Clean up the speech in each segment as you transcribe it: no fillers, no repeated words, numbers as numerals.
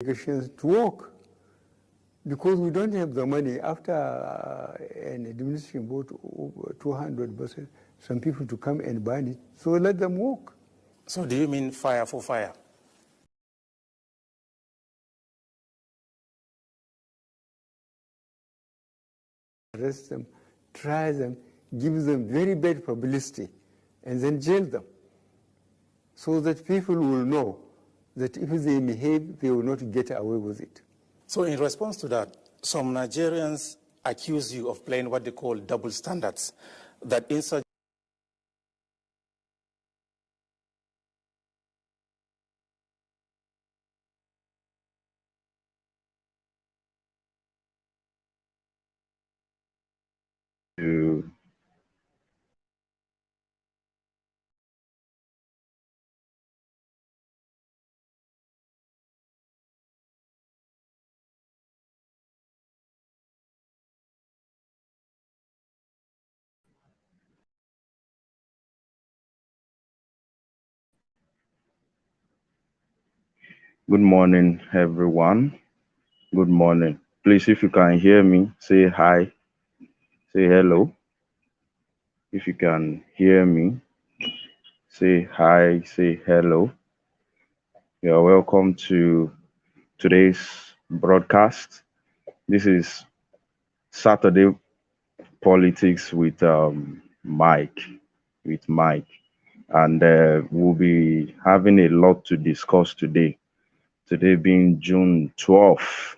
delegations to work, because we don't have the money. After an administration bought 200 buses, some people to come and burn it, so let them work. So do you mean fire for fire? Arrest them, try them, give them very bad publicity, and then jail them, so that people will know that if they behave, they will not get away with it. So in response to that, some Nigerians accuse you of playing what they call double standards, that inside Good morning, everyone. Good morning. Please, if you can hear me, say hi, say hello. If you can hear me, say hi, say hello. You are welcome to today's broadcast. This is Saturday Politics with Mike, and we'll be having a lot to discuss today. Today being June 12th.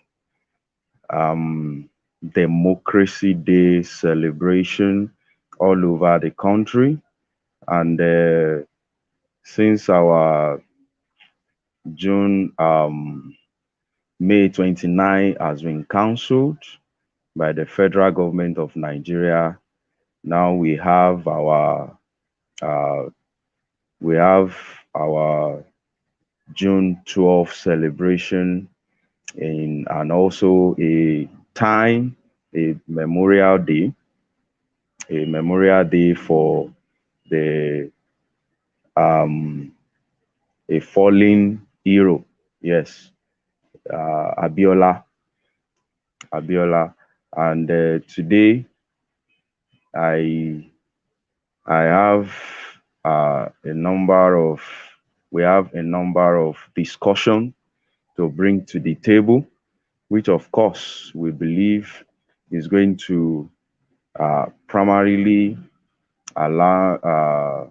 Democracy Day celebration all over the country, and since our June May 29 has been cancelled by the federal government of Nigeria, now we have our June 12th celebration and also a memorial day for the a fallen hero. Yes, Abiola, and today we have a number of discussion to bring to the table, which of course we believe is going to primarily allow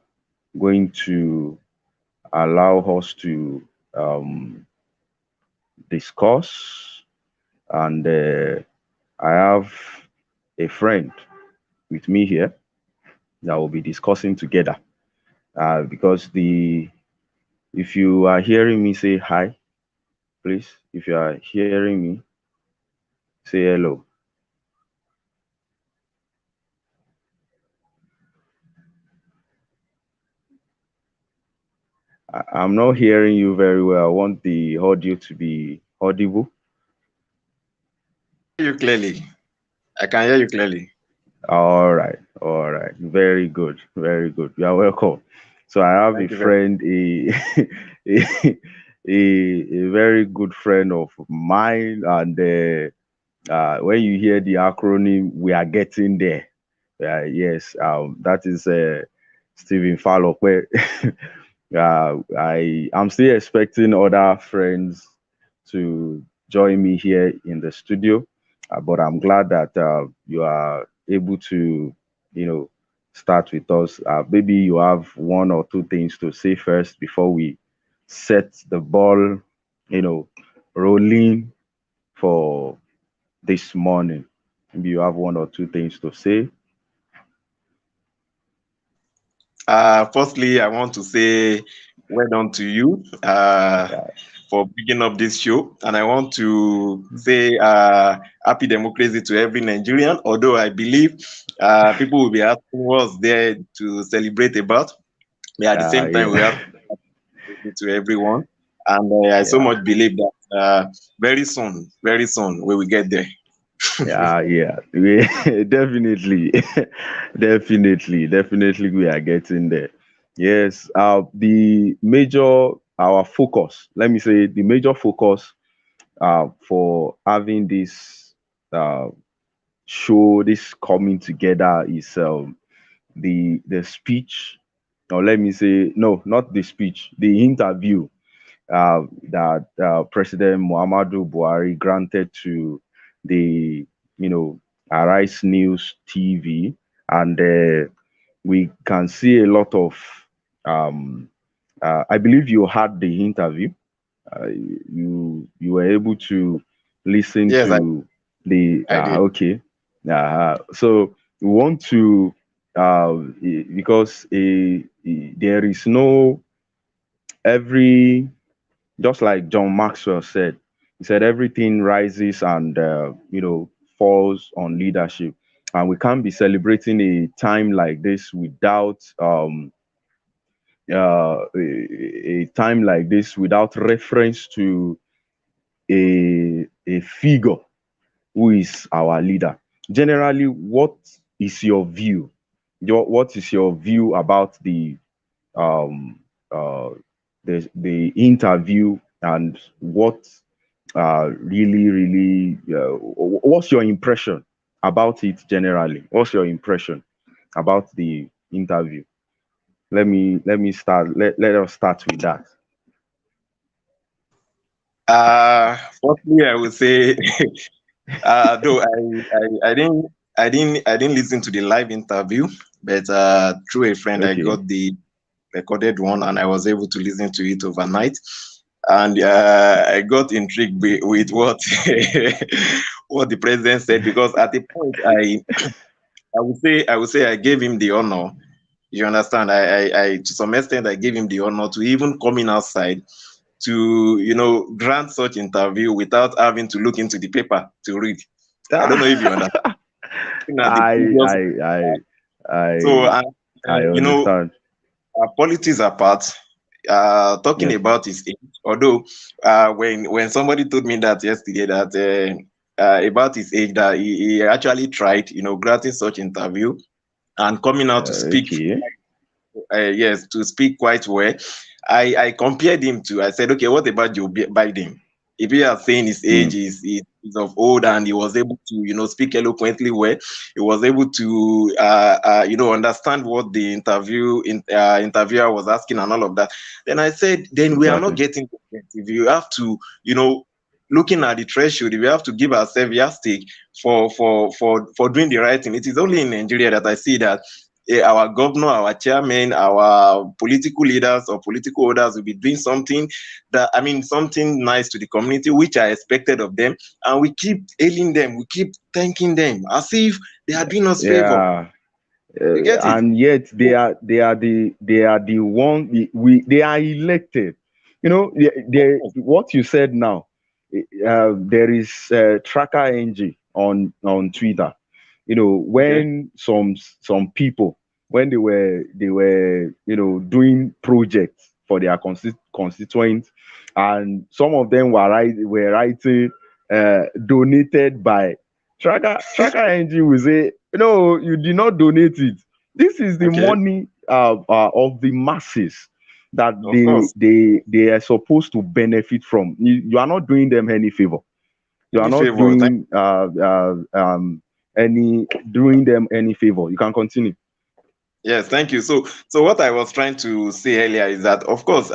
us to discuss. And I have a friend with me here that will be discussing together, because if you are hearing me, say hi, please. If you are hearing me, say hello. I'm not hearing you very well. I want the audio to be audible. You clearly. I can hear you clearly. All right. Very good. You are welcome. So I have a friend, a very good friend of mine, and when you hear the acronym, we are getting there. Yes, that is Stephen Falope. I'm still expecting other friends to join me here in the studio, but I'm glad that you are able to, start with us. Maybe you have one or two things to say first before we set the ball, rolling for this morning. Maybe you have one or two things to say. Firstly, I want to say well done to you for picking up this show, and I want to say happy democracy to every Nigerian. Although I believe people will be asking what's there to celebrate about, but at the same time we have to everyone, and I so much believe that very soon we will get there. Definitely we are getting there. Yes, our focus, let me say, the major focus for having this show, this coming together is the speech, or let me say, no, not the speech, the interview that President Muhammadu Buhari granted to the, Arise News TV, and we can see a lot of. I believe you had the interview. You were able to listen Yes, to the I did. okay. So we want to because there is no every, just like John Maxwell said, he said everything rises and falls on leadership, and we can't be celebrating a time like this without a time like this without reference to a figure who is our leader. Generally, what is your view? What is your view about um, uh, the interview, and what what's your impression about it generally? What's your impression about the interview? Let me start. Let us start with that. Firstly, I would say, though I didn't listen to the live interview, but through a friend I Okay. got the recorded one, and I was able to listen to it overnight, and I got intrigued with what what the president said, because at the point I would say I gave him the honor. You understand? I to some extent I gave him the honor to even coming outside to grant such interview without having to look into the paper to read. I don't know if you understand. At the I previous, I I so I I understand. politics apart, talking Yes. about his age. Although when somebody told me that yesterday, that about his age, that he actually tried, granting such interview and coming out to speak, Okay. yes, to speak quite well. I compared him to. I said, okay, what about Joe Biden? If you are saying his Hmm. age is of old, and he was able to, speak eloquently well, he was able to, understand what the interviewer was asking and all of that. Then I said, then we are not Exactly. getting the objective. You have to, looking at the threshold, we have to give ourselves yardstick for doing the right thing. It is only in Nigeria that I see that our governor, our chairman, our political leaders or political orders will be doing something something nice to the community, which I expected of them, and we keep hailing them, we keep thanking them as if they are doing us favor. Yeah. You get it? And yet they are the one they are elected. What you said now. There is tracker ng on Twitter. Okay. When some people, when they were doing projects for their constituents, and some of them were writing donated by tracker ng will say, no, you did not donate it. This is the Okay. money of the masses that Of course. they are supposed to benefit from. You are not doing them any favor. You are Any not favor. Thank doing them any favor. You can continue. Yes, thank you. So what I was trying to say earlier is that, of course,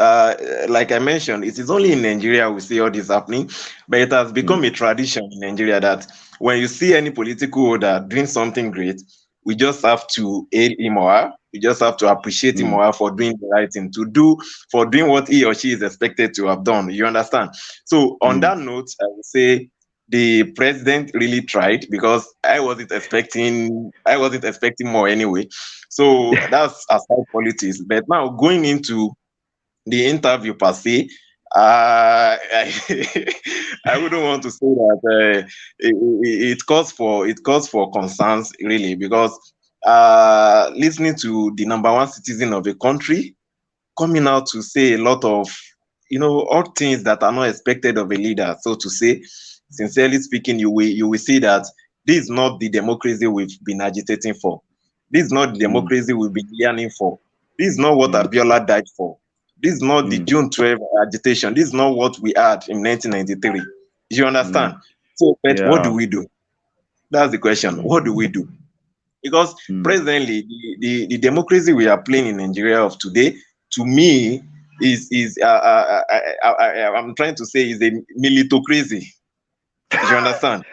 like I mentioned, it is only in Nigeria we see all this happening, but it has Hmm. become a tradition in Nigeria that when you see any political order doing something great, we just have to aid him or her. We just have to appreciate him Hmm. or her for doing the right thing, for doing what he or she is expected to have done. You understand? So on Hmm. that note, I would say the president really tried, because I wasn't expecting more anyway. So that's aside politics. But now going into the interview per se, I wouldn't want to say that it calls for concerns really, because listening to the number one citizen of a country coming out to say a lot of odd things that are not expected of a leader, so to say, sincerely speaking, you will see that this is not the democracy we've been agitating for. This is not the Hmm. democracy we've been yearning for. This is not what Hmm. Abiola died for. This is not the Hmm. June 12 agitation. This is not what we had in 1993. You understand? So, but what do Yeah. we do? That's the question. What do we do? Because Mm. presently, the democracy we are playing in Nigeria of today, to me, I'm trying to say is a militocracy. You understand?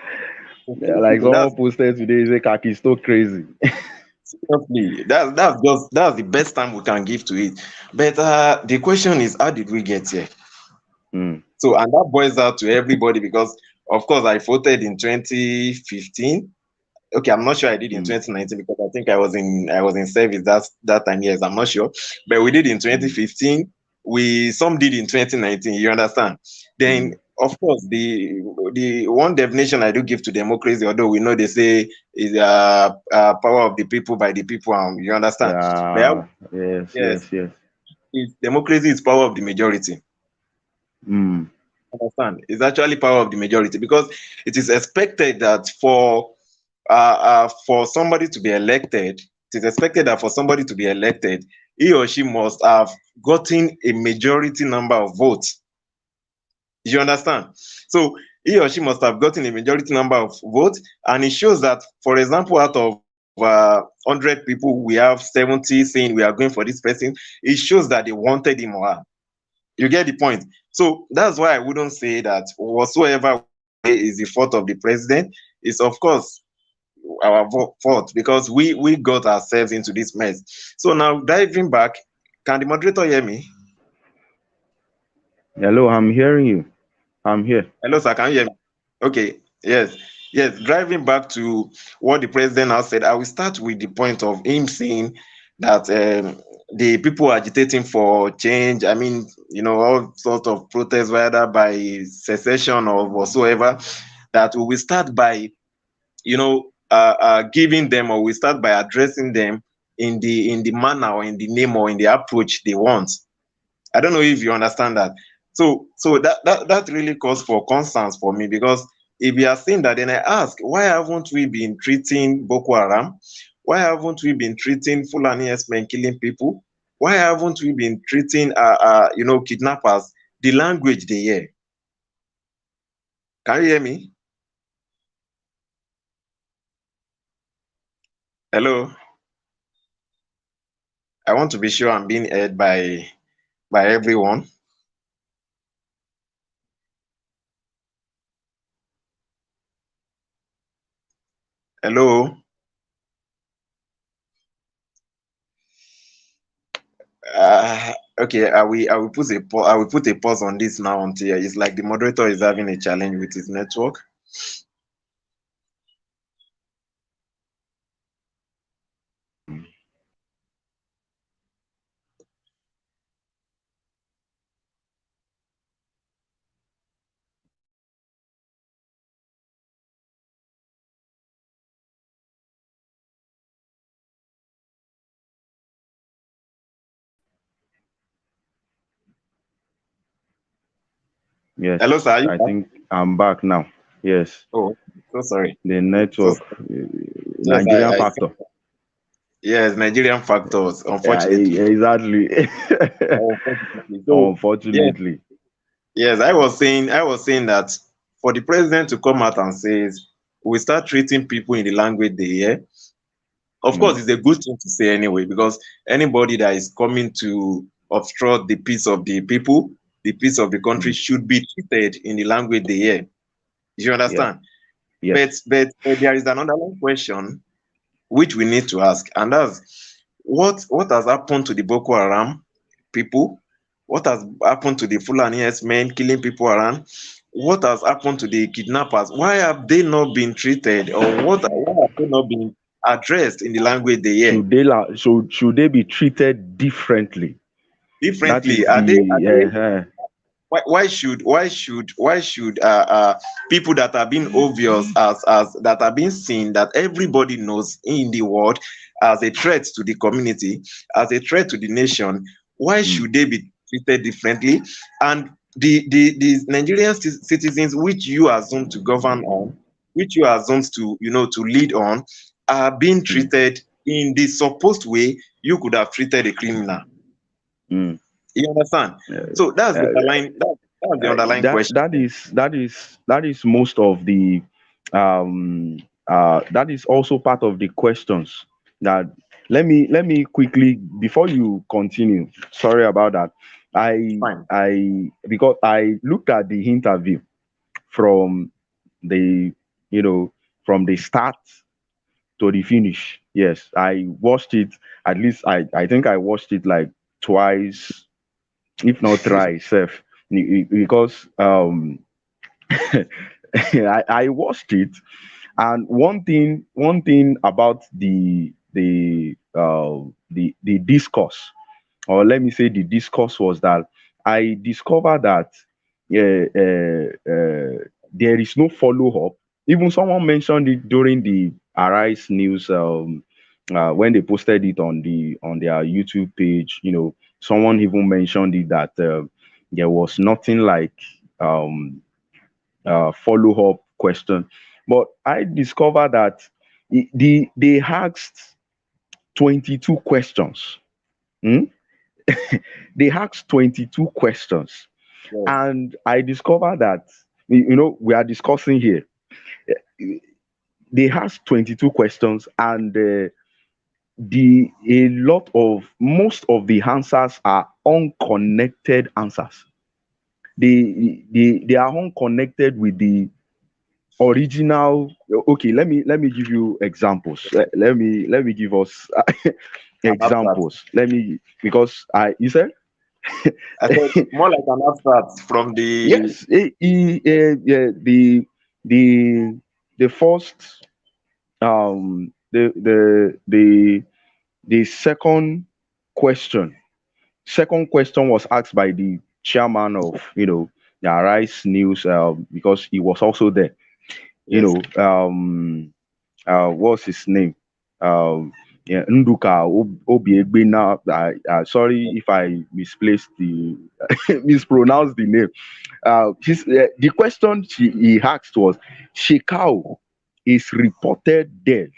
Yeah, like That's someone posted today, say Kaki is so crazy. seriously, that's the best time we can give to it. But the question is, how did we get here? Mm. So, and that boils out to everybody because, of course, I voted in 2015. Okay, I'm not sure I did in Mm. 2019 because I think I was in service that time. Yes, I'm not sure, but we did in 2015. Some did in 2019. You understand? Then, Mm. of course, the one definition I do give to democracy, although we know they say is power of the people by the people. You understand? But Yeah. Yes. yes, Yes. Yes. democracy is power of the majority. Mm. Understand? It's actually power of the majority because it is expected that for somebody to be elected, it is expected that for somebody to be elected, he or she must have gotten a majority number of votes. You understand? So he or she must have gotten a majority number of votes, and it shows that, for example, out of 100 people, we have 70 saying we are going for this person. It shows that they wanted him or her. You get the point? So that's why I wouldn't say that whatsoever is the fault of the president. Is of course our fault because we got ourselves into this mess. So now diving back, can the moderator hear me? Hello, I'm hearing you. I'm here. Hello, sir. Can you hear me? Okay. Yes. Yes. Driving back to what the president has said, I will start with the point of him saying that the people agitating for change, I mean, all sorts of protests, whether by secession or whatsoever, that we will start by, giving them, or we start by addressing them in the manner or in the name or in the approach they want. I don't know if you understand that. So that really calls for concerns for me because if we are saying that, then I ask, why haven't we been treating Boko Haram? Why haven't we been treating Fulani men killing people? Why haven't we been treating kidnappers the language they hear? Can you hear me? Hello? I want to be sure I'm being heard by everyone. Hello? Okay, I will put a pause on this now until it's like the moderator is having a challenge with his network. Yes, Hello, sir. Are you I back? think I'm back now. Yes, Oh, so sorry. the So network, sorry. Yes, Nigerian I factor. think yes, Nigerian factors, Yeah, unfortunately. exactly. Unfortunately. So yes, Unfortunately. yes, I was saying that for the president to come out and say we start treating people in the language they hear. Of course, Mm. it's a good thing to say anyway, because anybody that is coming to obstruct the peace of the people, the peace of the country, Mm. should be treated in the language they hear. You Yeah. understand? Yes. But there is an underlying question which we need to ask, and that's what has happened to the Boko Haram people? What has happened to the Fulani men killing people around? What has happened to the kidnappers? Why have they not been treated, or why have they not been addressed in the language they hear? Should they be treated differently? That Differently, is are they? Are they? the Why should people that are being obvious, as that are being seen, that everybody knows in the world as a threat to the community, as a threat to the nation, why mm, should they be treated differently? And the Nigerian citizens which you assume to govern on, which you assume to lead on, are being mm, treated in the supposed way you could have treated a criminal. mm. You understand? Uh, So that's the uh, underlying the underlying question. That is most of the that is also part of the questions that let me quickly, before you continue, sorry about that. Fine. Because I looked at the interview from the, you know, from the start to the finish. Yes, I watched it. At least I think I watched it like twice, if not thrice, sef. Because I watched it, and one thing about the discourse, or let me say the discourse, was that I discovered that there is no follow up. Even someone mentioned it during the Arise News, when they posted it on their YouTube page. You know, someone even mentioned it that there was nothing like follow up question. But I discovered that they asked 22 questions. Hmm? They asked 22 questions. Yes. And I discovered that, we are discussing here. They asked 22 questions, and most of the answers are unconnected answers. They are unconnected with the original. Okay, let me give you examples. Let me give us An abstract. examples. Let me, because I you said I said more like an abstract from the. yes. Yeah, the the first the second question was asked by the chairman of, the Arise News, because he was also there. you Yes. know what's his name? Yeah, Nduka Obiegbena. Sorry if I misplaced the mispronounced the name. The question he asked was, Shekau is reported dead.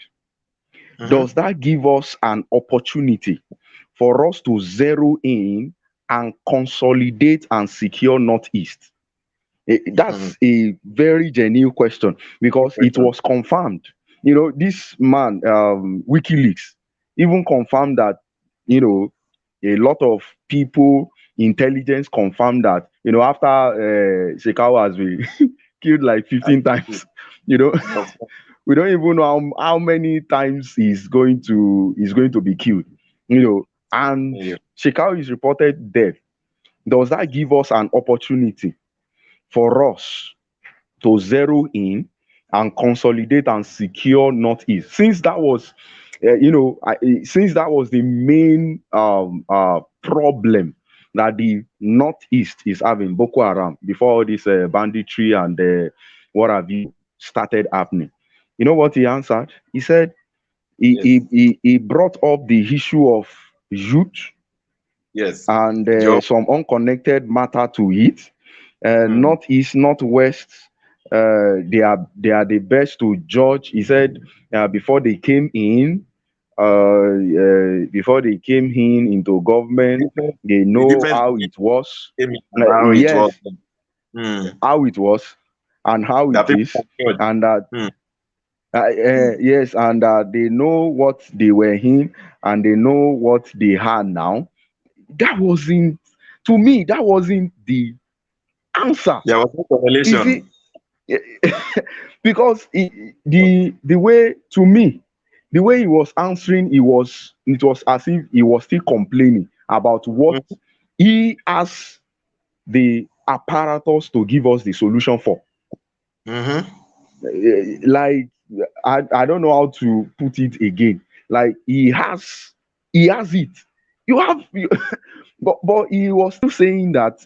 Mhm. Does that give us an opportunity for us to zero in and consolidate and secure Northeast? Mhm. That's a very genuine question, Good because it question. was confirmed. This man, WikiLeaks, even confirmed that, a lot of people, intelligence confirmed that, after Shekau has been killed like 15 times, you know, Of course. we don't even know how many times he's going to be killed, and Yeah. Shekau is reported dead. Does that give us an opportunity for us to zero in and consolidate and secure Northeast? Since that was, since that was the main problem that the Northeast is having, Boko Haram, before all this banditry and what have you started happening. You know what he answered? He said Yes. he brought up the issue of youth Yes. and Job. some unconnected matter to it. Mm. Northeast, northwest, they are the best to judge. He said before they came in into government, they The know difference how between it was. him and how it was. Yes, Mm. how it was and how That it people is, can judge. and that Mm. Mm. yes, and they know what they were in, and they know what they had now. That wasn't, to me, that wasn't the answer. There was no You see, correlation. because the way, to me, the way he was answering, it was as if he was still complaining about what Mm. he has the apparatus to give us the solution for. Mm-hmm. Like, I don't know how to put it again. Like, he has it. You have but he was still saying that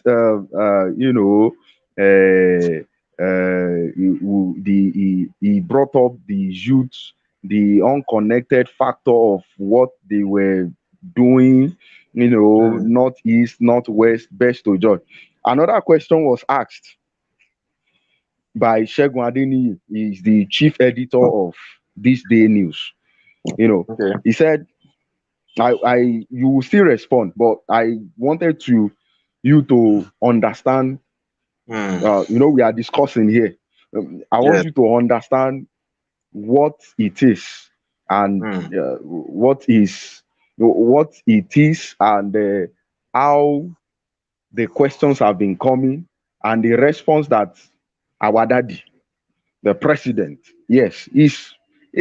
he brought up the youth, the unconnected factor of what they were doing, Mm. northeast, northwest, best to judge. Another question was asked by Shegun Adeniyi. He's the chief editor of This Day News. Okay. He said, you will still respond, but I wanted you to understand We are discussing here. I want Yes. you to understand what it is and what it is and how the questions have been coming and the response that our daddy, the president, yes,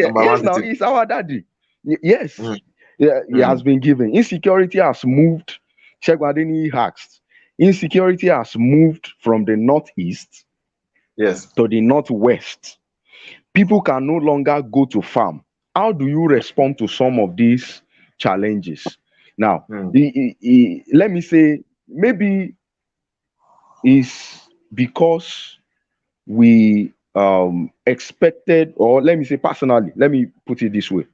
Number yes, one now citizen. he's our daddy. Yes, Mm. yeah, he has Mm. been given. Insecurity has moved. Shegwadini asked. Insecurity has moved from the northeast Yes. to the northwest. People can no longer go to farm. How do you respond to some of these challenges? Now, Mm. let me say, maybe it's because we expected, or let me say personally, let me put it this way.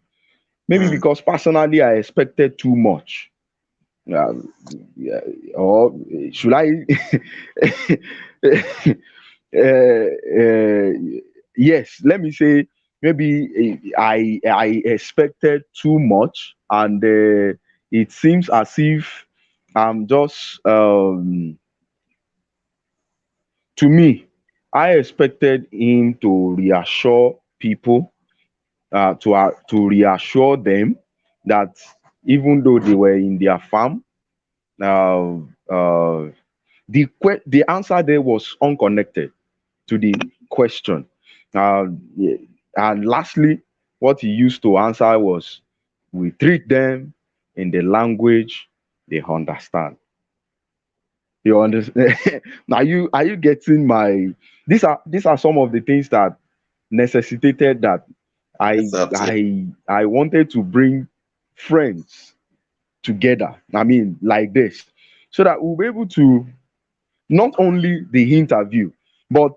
Maybe Mm. because personally I expected too much. Yeah, or should I? Yes, let me say maybe I expected too much, and it seems as if I'm just to me. I expected him to reassure people, to reassure them that even though they were in their farm, uh, uh, the answer there was unconnected to the question. Yeah. And lastly, what he used to answer was, "We treat them in the language they understand." You understand? Are you getting my? These are some of the things that necessitated that Yes, absolutely. I wanted to bring friends together. I mean, like this, so that we'll be able to not only the interview, but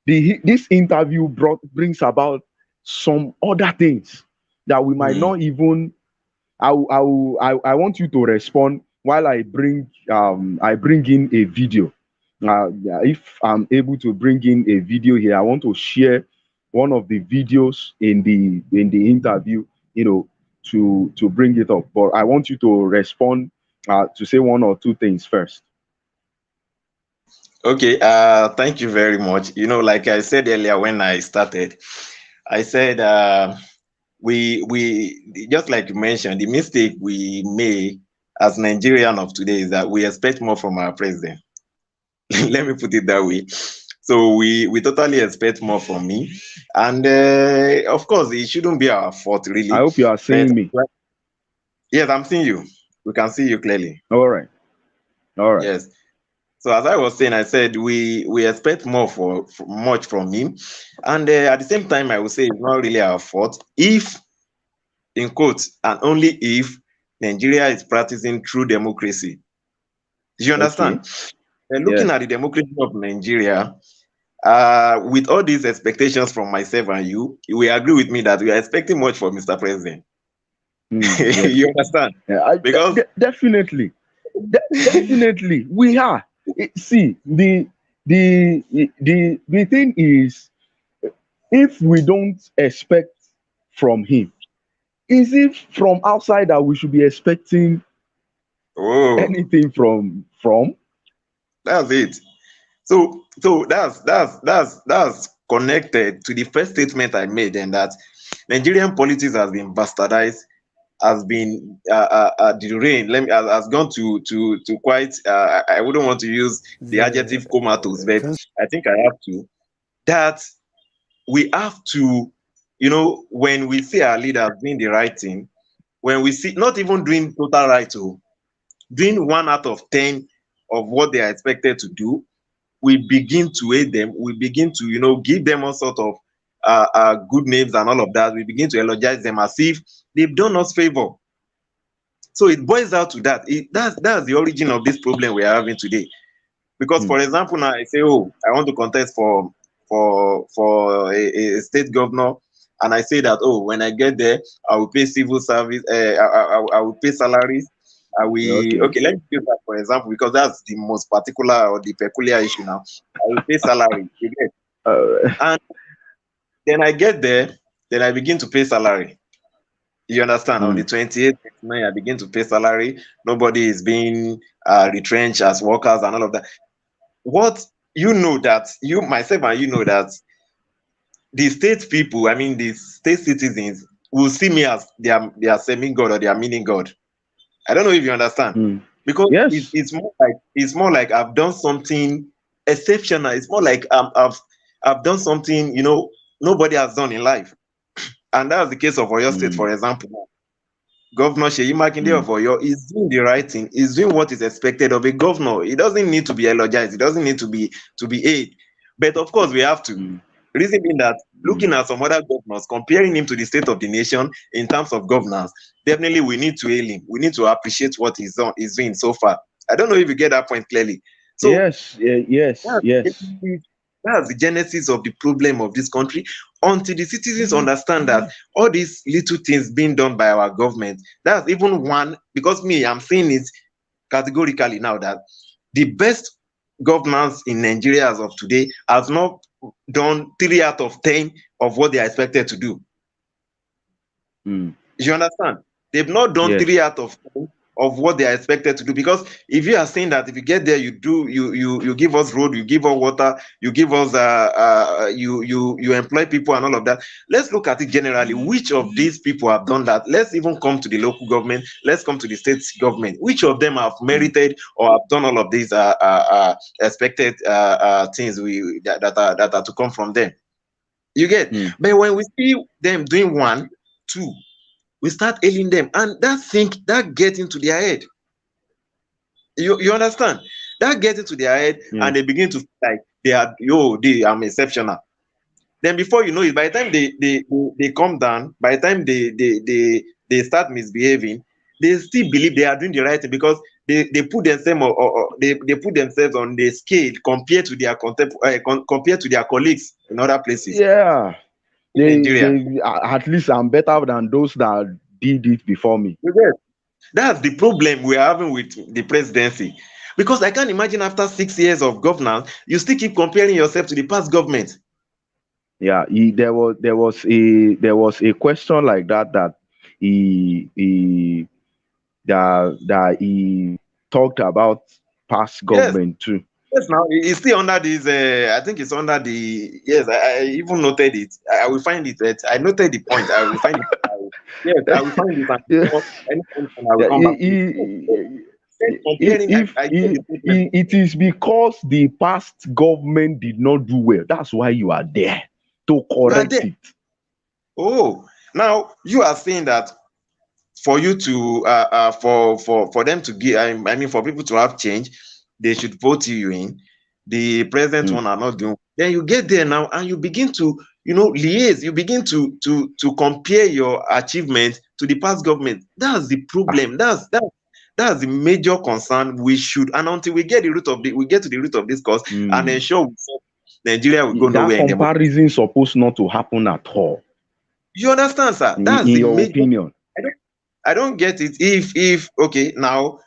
this interview brings about some other things that we might Mm. not even. I want you to respond while I bring in a video. Yeah, if I'm able to bring in a video here, I want to share one of the videos in the interview, to bring it up. But I want you to respond, to say one or two things first. Okay. Thank you very much. Like I said earlier when I started, I said we just like you mentioned, the mistake we make as Nigerian of today is that we expect more from our president. Let me put it that way. So we totally expect more from me, and of course it shouldn't be our fault I really. hope you are But seeing me. yes, I'm seeing you. We can see you clearly. All right. All right. Yes. So as I was saying, I said we expect more for much from him, and at the same time, I would say it's not really our fault if, in quotes, and only if Nigeria is practicing true democracy. Do you Okay. understand? Looking Yes. at the democracy of Nigeria, with all these expectations from myself and you, we agree with me that we are expecting much from Mr. President. Yes. You understand? Yeah, Because definitely. Definitely, we are. See, the thing is, if we don't expect from him, is it from outside that we should be expecting oh, anything from? that's it. So that's connected to the first statement I made, and that Nigerian politics has been bastardized, has been deranged. Has gone to quite. I wouldn't want to use the adjective comatose, but I think I have to. That we have to, when we see our leaders doing the right thing, when we see not even doing total right, doing 1 out of 10 of what they are expected to do, we begin to hate them. We begin to, give them all sort of good names and all of that. We begin to eulogize them as if they've done us favor. So it boils down to that. That's the origin of this problem we are having today. Because, Hmm. for example, now I say, oh, I want to contest for a state governor, and I say that, oh, when I get there, I will pay civil service. I will pay salaries. I will. Okay. Okay, let me use that for example, because that's the most particular or the peculiar issue now. I will pay salary. You get? Uh, And then I get there, then I begin to pay salary. You understand? On hmm. the 28th, 29th, I begin to pay salary. Nobody is being retrenched as workers and all of that. What you know that, you, myself, and you know that the state people, I mean, the state citizens, will see me as their semi-god or their mini-god. I don't know if you understand. Mm. Because Yes. it's more like I've done something exceptional. It's more like I've done something, you know, nobody has done in life. And that's the case of Oyo State, Mm. for example. Governor Seyi Makinde Mm. of Oyo is doing the right thing. He's doing what is expected of a governor. He doesn't need to be eulogized. He doesn't need to be aided. But of course, we have to. Mm. Reason being that Mm. looking at some other governors, comparing him to the state of the nation in terms of governance, definitely we need to hail him. We need to appreciate what he's doing so far. I don't know if you get that point clearly. So Yes. Yes. that's Yes. that's the genesis of the problem of this country. Until the citizens understand that all these little things being done by our government, that's even one, because me, I'm saying it categorically now that the best governance in Nigeria as of today has not done 3 out of 10 of what they are expected to do. Mm. You understand? They've not done Yes. 3 out of 10 of what they are expected to do. Because if you are saying that if you get there, you give us road, you give us water, you give us you employ people and all of that. Let's look at it generally. Which of these people have done that? Let's even come to the local government. Let's come to the state government. Which of them have merited or have done all of these expected things that are to come from them? You get? Mm. But when we see them doing 1, 2, we start hailing them, and that gets into their head. You understand? That gets into their head, Yeah. and they begin to feel like I'm exceptional. Then before you know it, by the time they come down, by the time they start misbehaving, they still believe they are doing the right thing, because they put themselves they put themselves on the scale compared to their compared to their colleagues in other places Yeah. in Nigeria. At least I'm better than those that did it before me. You get? That's the problem we're having with the presidency. Because I can't imagine after 6 years of governance, you still keep comparing yourself to the past government. Yeah, there was a question like that he he talked about past Yes, government too. yes. Now it's still under this. I think it's under the. Yes, I even noted it. I will find it. I noted the point. I will find it. Yes, I will find it. Yeah. And I will Yeah, come back to it. Comparing, if I get the statement. it is because the past government did not do well, that's why you are there to You are correct there. it. Oh, now you are saying that for you to for them to give, I mean, for people to have change, they should vote you in. The present Mm. one are not doing. Then you get there now and you begin to, liaise. You begin to compare your achievement to the past government. That's the problem. That's the major concern. We should, and until we get to the root of this cause, and ensure Nigeria will go That nowhere in democracy. comparison supposed not to happen at all. You understand, sir? That's In the your major. opinion. I don't get it. If okay, now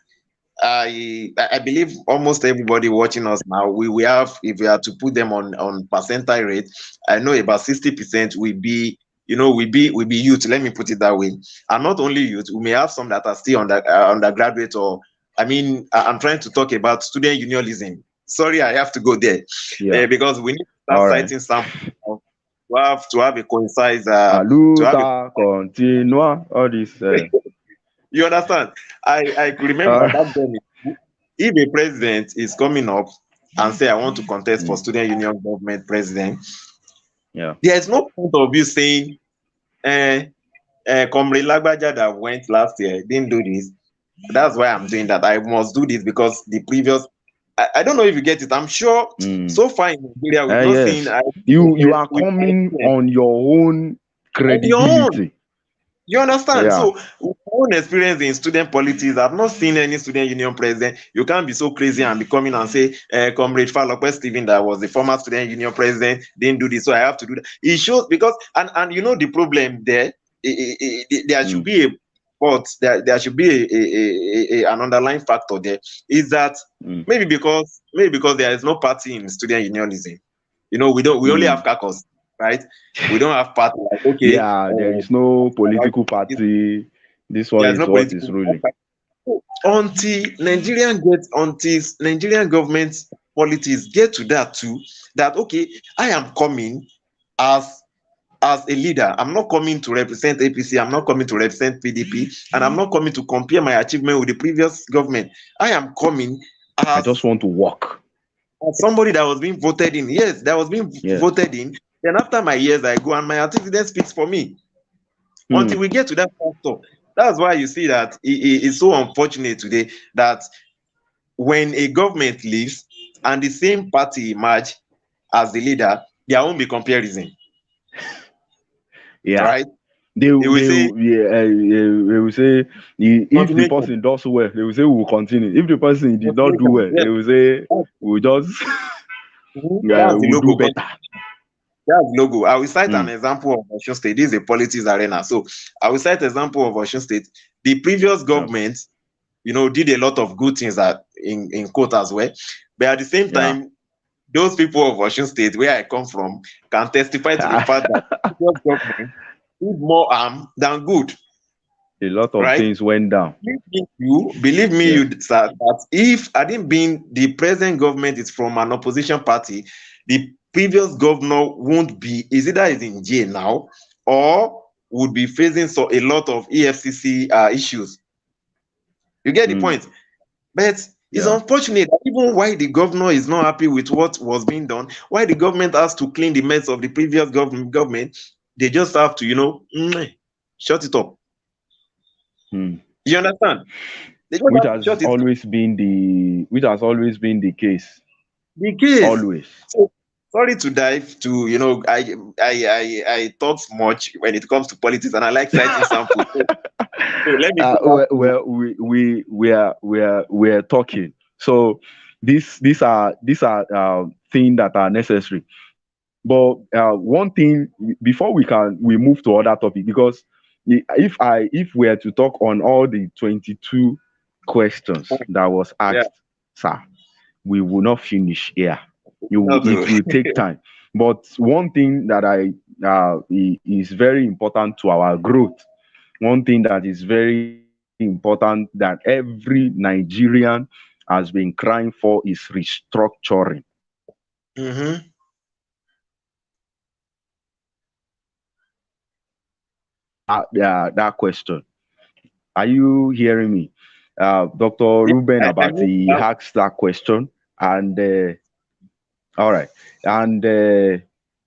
I believe almost everybody watching us now, we have, if we are to put them on percentile rate, I know about 60% will be, will be youth. Let me put it that way. And not only youth, we may have some that are still undergraduate, or I'm trying to talk about student unionism. Sorry, I have to go there. Yeah. Because we need to start All right. citing some. To have a concise Luta continua, all this. You understand? I could remember back then, if a president is coming up and say, I want to contest for student union government president, Yeah. there is no point of you saying, Comrade Lagbaja that went last year didn't do this. That's why I'm doing that. I must do this because the previous. I don't know if you get it. I'm sure so far in Nigeria we've not seen. You are coming on your own credibility. You understand? Yeah. So, with my own experience in student politics, I've not seen any student union president. You can't be so crazy and be coming and say, Comrade Falope Stephen, that was the former student union president, didn't do this, so I have to do that. It shows, because, and you know the problem there, there should be there should be an underlying factor there, is that maybe because there is no party in student unionism. We only have caucus. Right? We don't have party. Like, okay. Yeah, there is no political party. This one is what is ruling. Until Nigerian government politics get to that too, that okay, I am coming as a leader. I'm not coming to represent APC, I'm not coming to represent PDP, and I'm not coming to compare my achievement with the previous government. I am coming I just want to work. As somebody that was being voted in. Yes, that was being voted in. Then after my years, I go and my antecedent speaks for me. Until we get to that factor. That's why you see that it's so unfortunate today that when a government leaves and the same party emerge as the leader, there won't be comparison. Yeah. Right? They will say if the person does well, they will say we will continue. If the person did not do well, they will say we'll just we'll do better. That's the logo. I will cite an example of Osun State. This is a politics arena. So I will cite an example of Osun State. The previous government, did a lot of good things that in quote as well. But at the same time, those people of Osun State, where I come from, can testify to the fact that the previous government did more harm than good. A lot of things went down. Believe me, sir, that if I didn't been the present government is from an opposition party, the previous governor won't be, is either is in jail now or would be facing a lot of EFCC issues. You get the point? But it's unfortunate that even why the governor is not happy with what was being done, why the government has to clean the mess of the previous government, they just have to, shut it up. You understand? Which has always been the case. The case. Always. So, sorry to dive to, I talk much when it comes to politics, and I like citing samples. So let me. We're talking. So these are things that are necessary. But one thing before we move to other topic, because if we are to talk on all the 22 questions that was asked, sir, we will not finish here. It will take time. But one thing that is very important to our growth, one thing that is very important that every Nigerian has been crying for is restructuring. That question. Are you hearing me? Dr. Ruben Abati asked that question, and all right, and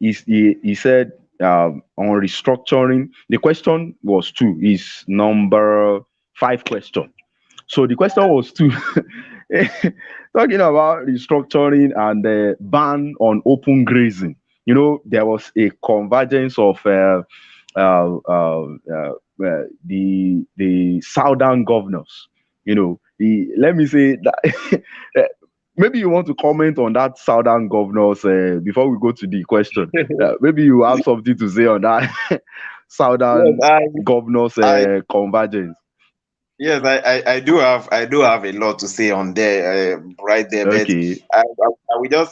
he said on restructuring. The question was 2. Is number 5 question. So the question was 2, talking about restructuring and the ban on open grazing. There was a convergence of the southern governors. Let me say that maybe you want to comment on that southern governors before we go to the question. Maybe you have something to say on that southern governors convergence. Yes, I do have a lot to say on there, right there. Okay. But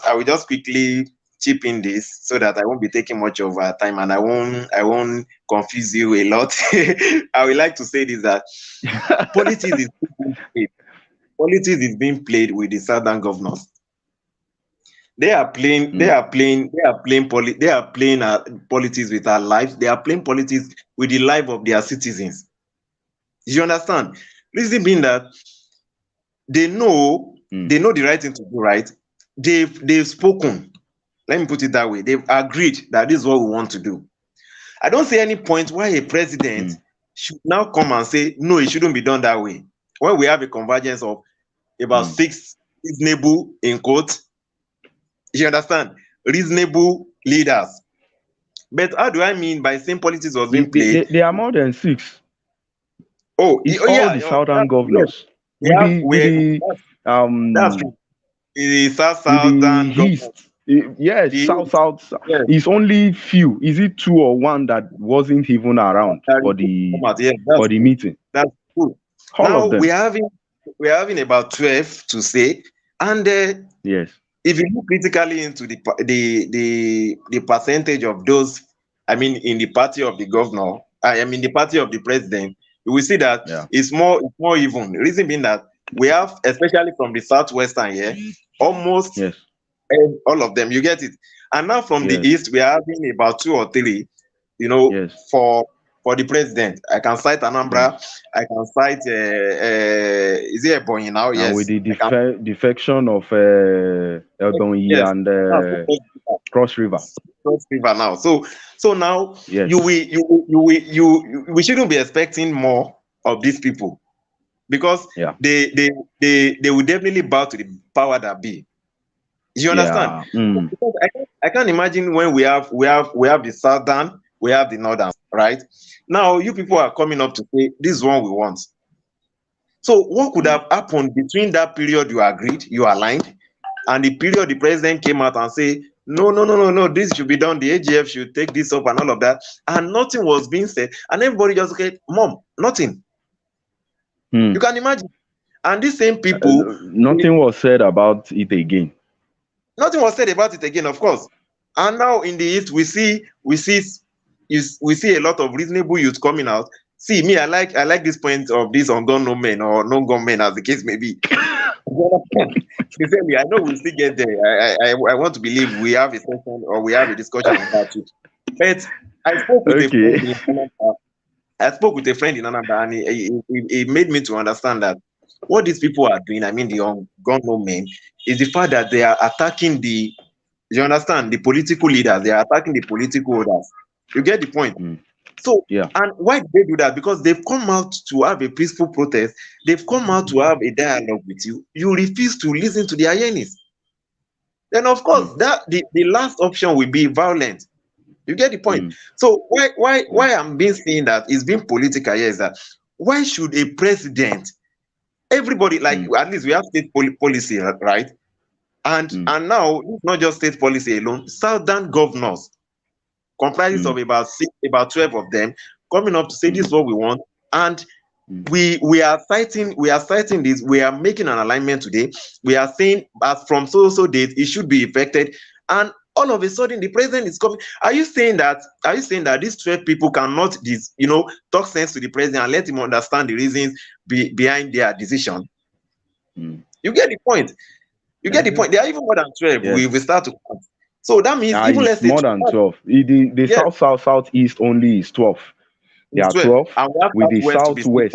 I will just quickly chip in this so that I won't be taking much of our time and I won't confuse you a lot. I would like to say this, that politics is being played with the southern governors. They are playing politics with our lives. They are playing politics with the life of their citizens. You understand? Reason being that they know the right thing to do, right? They've spoken. Let me put it that way. They've agreed that this is what we want to do. I don't see any point why a president should now come and say, no, it shouldn't be done that way. When we have a convergence of about 6 reasonable, in quote, you understand, reasonable leaders. But how do I mean by same politics was being played? There are more than 6. It's all yeah, the southern governors. That's true. The southern east. Yes, south. Yes. It's only few. Is it 2 or 1 that wasn't even around for the meeting? That's true. Now we're having about 12 to say, and yes, if you look critically into the percentage of those, I mean, in the party of the governor, the party of the president, you will see that it's more even. The reason being that we have, especially from the southwestern here, almost all of them. You get it. And now from the Yes. east, we are having about 2 or 3. Yes. For the president. I can cite Anambra. I can cite is it Ebonyi now? And Yes. with the I can, defection of Ebonyi yes. and Now, Cross River. Cross River now. So now Yes. we shouldn't be expecting more of these people, because Yeah. they will definitely bow to the power that be. You understand? Yeah. Mm. Because I can't imagine when we have the southern, we have the northern, right? Now you people are coming up to say this is one we want. So what could have happened between that period you agreed, you aligned, and the period the president came out and say, no, this should be done, the AGF should take this up and all of that, and nothing was being said, and everybody just okay, mom, nothing. You can imagine. And these same people, nothing was said about it again. Nothing was said about it again, of course. And now in the East, we see a lot of reasonable youth coming out. See, me, I like this point of these ungun men or non-gun men, as the case may be. Sincerely, I know we'll still get there. I want to believe we have a session or we have a discussion on that too. But I spoke with a friend in Anambra, and he made me to understand that what these people are doing, I mean the ungun men, is the fact that they are attacking the political leaders. They are attacking the political orders. You get the point? So, yeah. And why did they do that? Because they've come out to have a peaceful protest. They've come out to have a dialogue with you. You refuse to listen to their yearnings. Then, of course, that the last option will be violent. You get the point? So why I'm being saying that is being political here is that why should a president, everybody, like at least we have state policy, right? And now it's not just state policy alone. Southern governors comprises of about 12 of them coming up to say this is what we want, and we are citing this. We are making an alignment today. We are saying as from so date it should be effected, and all of a sudden the president is coming. Are you saying that these 12 people cannot talk sense to the president and let him understand the reasons behind their decision? You get the point. You get the point. There are even more than 12. Yes. We start to count. So that means even let's say more than 12. The southeast only is 12. There are 12 with the southwest.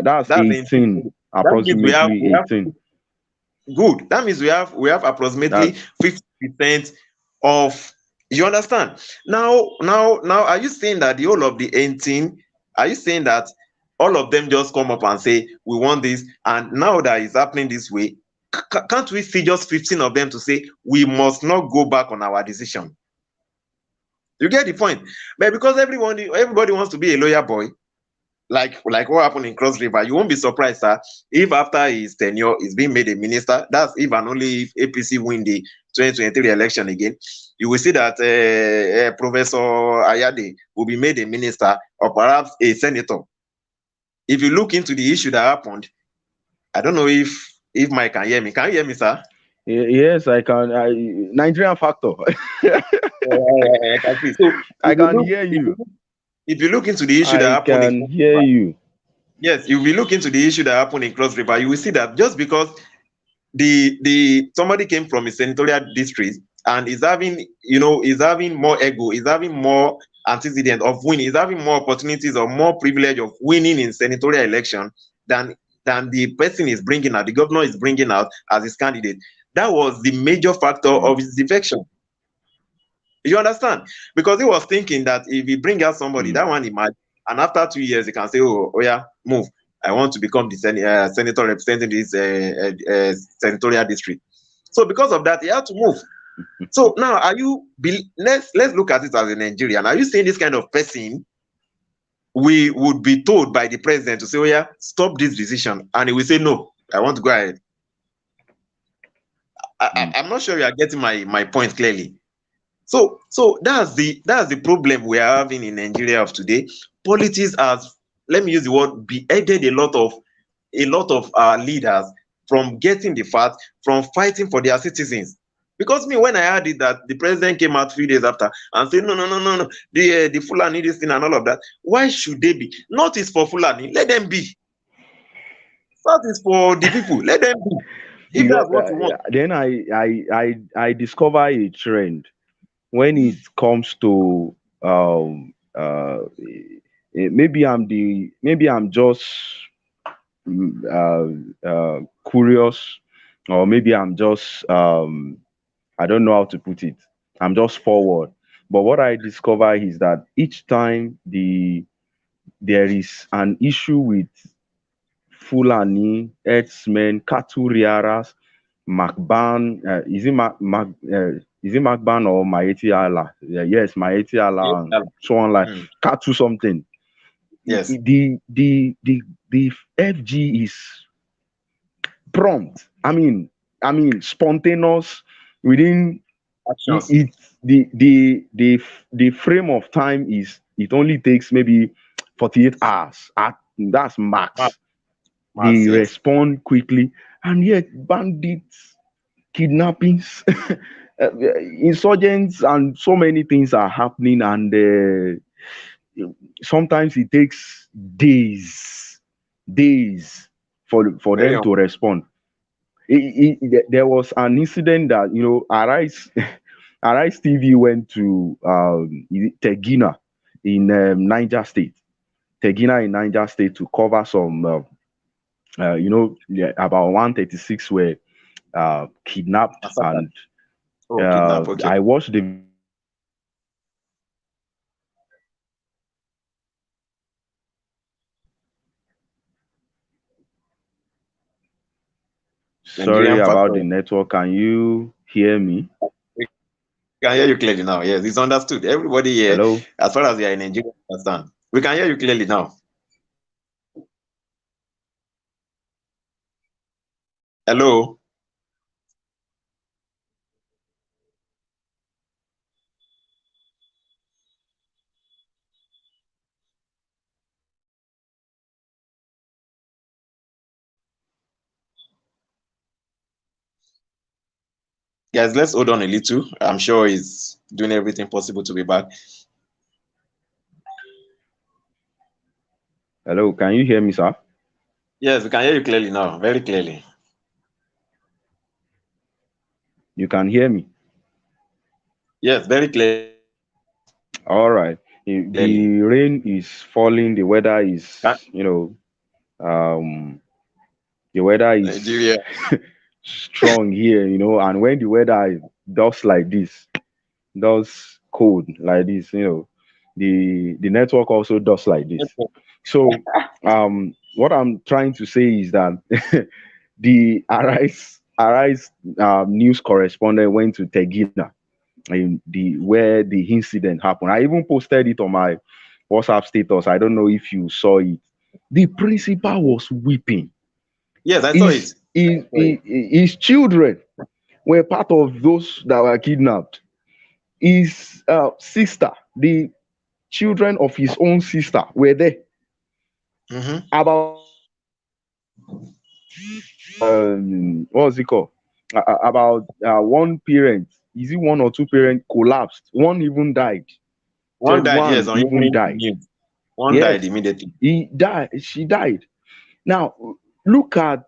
That's 18, approximately 18. Good. That means we have approximately 50% of. You understand? Now, are you saying that the whole of the 18? Are you saying that all of them just come up and say we want this, and now that it's happening this way? Can't we see just 15 of them to say we must not go back on our decision? You get the point? But because everybody wants to be a lawyer boy, like what happened in Cross River, you won't be surprised, sir, if after his tenure he's being made a minister. That's if and only if APC win the 2023 election again. You will see that Professor Ayade will be made a minister or perhaps a senator. If you look into the issue that happened, I don't know if Mike can hear me. Can you hear me, sir? Yes, I can. Nigerian factor. I can see. So I can hear you. If you look into the issue that happened, I can hear you. Yes, if you look into the issue that happened in Cross River, you will see that just because somebody came from a senatorial district and is having more ego, is having more antecedent of winning, is having more opportunities or more privilege of winning in senatorial election than the person is bringing out, the governor is bringing out as his candidate. That was the major factor of his defection. You understand? Because he was thinking that if he bring out somebody, that one he might, and after 2 years, he can say, oh yeah, move. I want to become the senator representing this senatorial district. So because of that, he had to move. So now, let's look at it as a Nigerian. Are you saying this kind of person, we would be told by the president to say, oh yeah, stop this decision, and he will say, no, I want to go ahead? I'm not sure you are getting my point clearly. So that's the problem we are having in Nigeria of today. Politics has, let me use the word, beheaded a lot of our leaders from getting the facts, from fighting for their citizens. Because when I heard it that the president came out 3 days after and said, no, the Fulani this thing and all of that, why should they be? Not is for Fulani, let them be. That is for the people, let them be. If that's what you want. then I discover a trend when it comes to maybe I'm just curious, or maybe I'm just I don't know how to put it. I'm just forward. But what I discover is that each time there is an issue with Fulani, herdsmen, cattle rearers, Macban, is it Macban or Maeti Allah? Yeah, yes, Maeti Yes, Allah and so on, like cattle something. yes. The FG is prompt. I mean spontaneous within Actions. it. The frame of time is, it only takes maybe 48 hours. That's max. Max, They yes. respond quickly, and yet bandits, kidnappings, insurgents, and so many things are happening, and sometimes it takes days for Very them on. to respond. There was an incident that, Arise Arise TV went to is it Tegina in Niger State. Tegina in Niger State to cover some about 136 were kidnapped, Massacre. and Oh, kidnap. Okay. I watched the. Sorry Nigerian about factor. the network. Can you hear me? We can hear you clearly now. Yes, it's understood. Everybody here, Hello? as far as they are in Nigeria, understand. We can hear you clearly now. Hello. Guys, let's hold on a little. I'm sure he's doing everything possible to be back. Hello? Can you hear me, sir? Yes, we can hear you clearly now. Very clearly. You can hear me? Yes, very clearly. All right. The rain is falling. The weather is, um, the weather is Nigeria. strong here, and when the weather does like this, does cold like this, the network also does like this. So, what I'm trying to say is that the Arise news correspondent went to Tegina, in where the incident happened. I even posted it on my WhatsApp status. I don't know if you saw it. The principal was weeping. Yes, I saw it. His children were part of those that were kidnapped. His sister, the children of his own sister, were there. About what was it called? About one parent, is it one or two parents collapsed? One even died. One Said died, yes, one on even hearing died. news. One died Yes, immediately. he died. She died. Now look at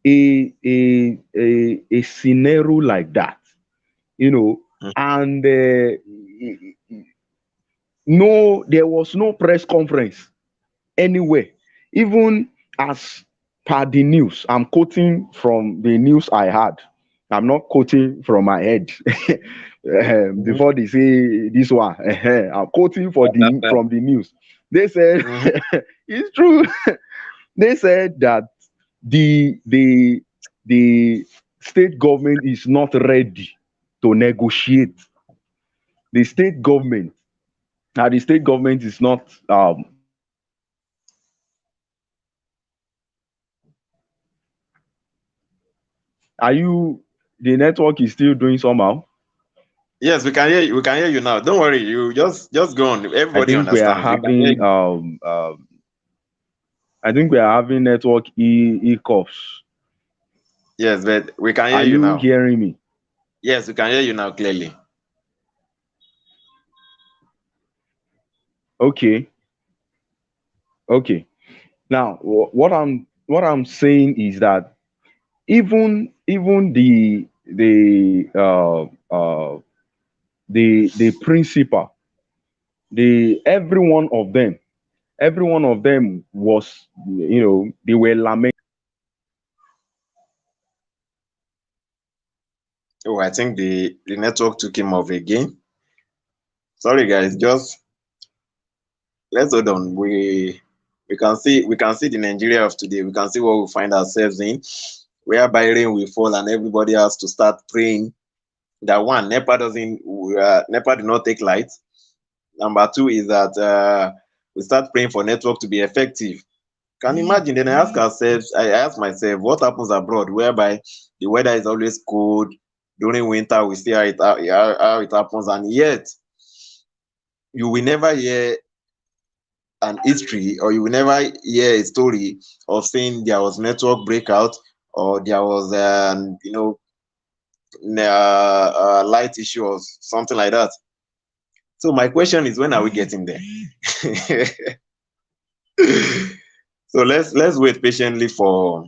a scenario like that, and no, there was no press conference anywhere, even as per the news. I'm quoting from the news I had. I'm not quoting from my head. Before they say this one, I'm quoting from the news. They said it's true. They said that the state government is not ready to negotiate. The state government, the state government is not. Are you? The network is still doing somehow. Yes, we can hear you. We can hear you now. Don't worry. You just go on. I Everybody think we are understands. We can hear having you. I think we are having network hiccups. Yes, but we can hear Are you you now. hearing me? Yes, we can hear you now clearly. Okay. Okay. Now, what I'm saying is that even the principal, every one of them was, they were lamenting. Oh, I think the network took him off again. Sorry, guys. Just let's hold on. We can see the Nigeria of today. We can see what we find ourselves in, whereby rain will fall and everybody has to start praying that one, NEPA do not take light. Number two is that we start praying for network to be effective. Can you imagine? Then I ask myself, what happens abroad, whereby the weather is always cold during winter? We see how it happens, and yet you will never hear an history, or you will never hear a story of saying there was network breakout, or there was light issue or something like that. So my question is, when are we getting there? So let's wait patiently for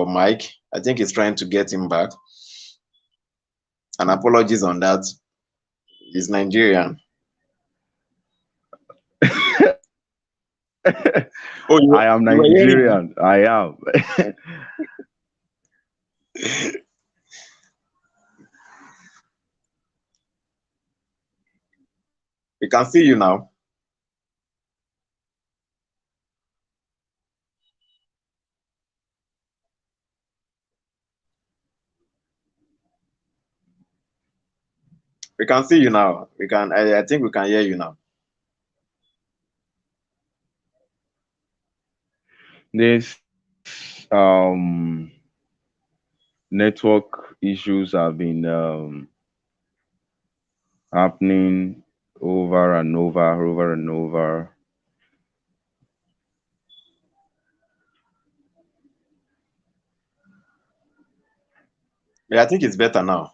Mike. I think he's trying to get him back. And apologies on that. He's Nigerian. Oh, I am Nigerian. I am. We can see you now. We can see you now. I think we can hear you now. This network issues have been happening over and over. Yeah, I think it's better now.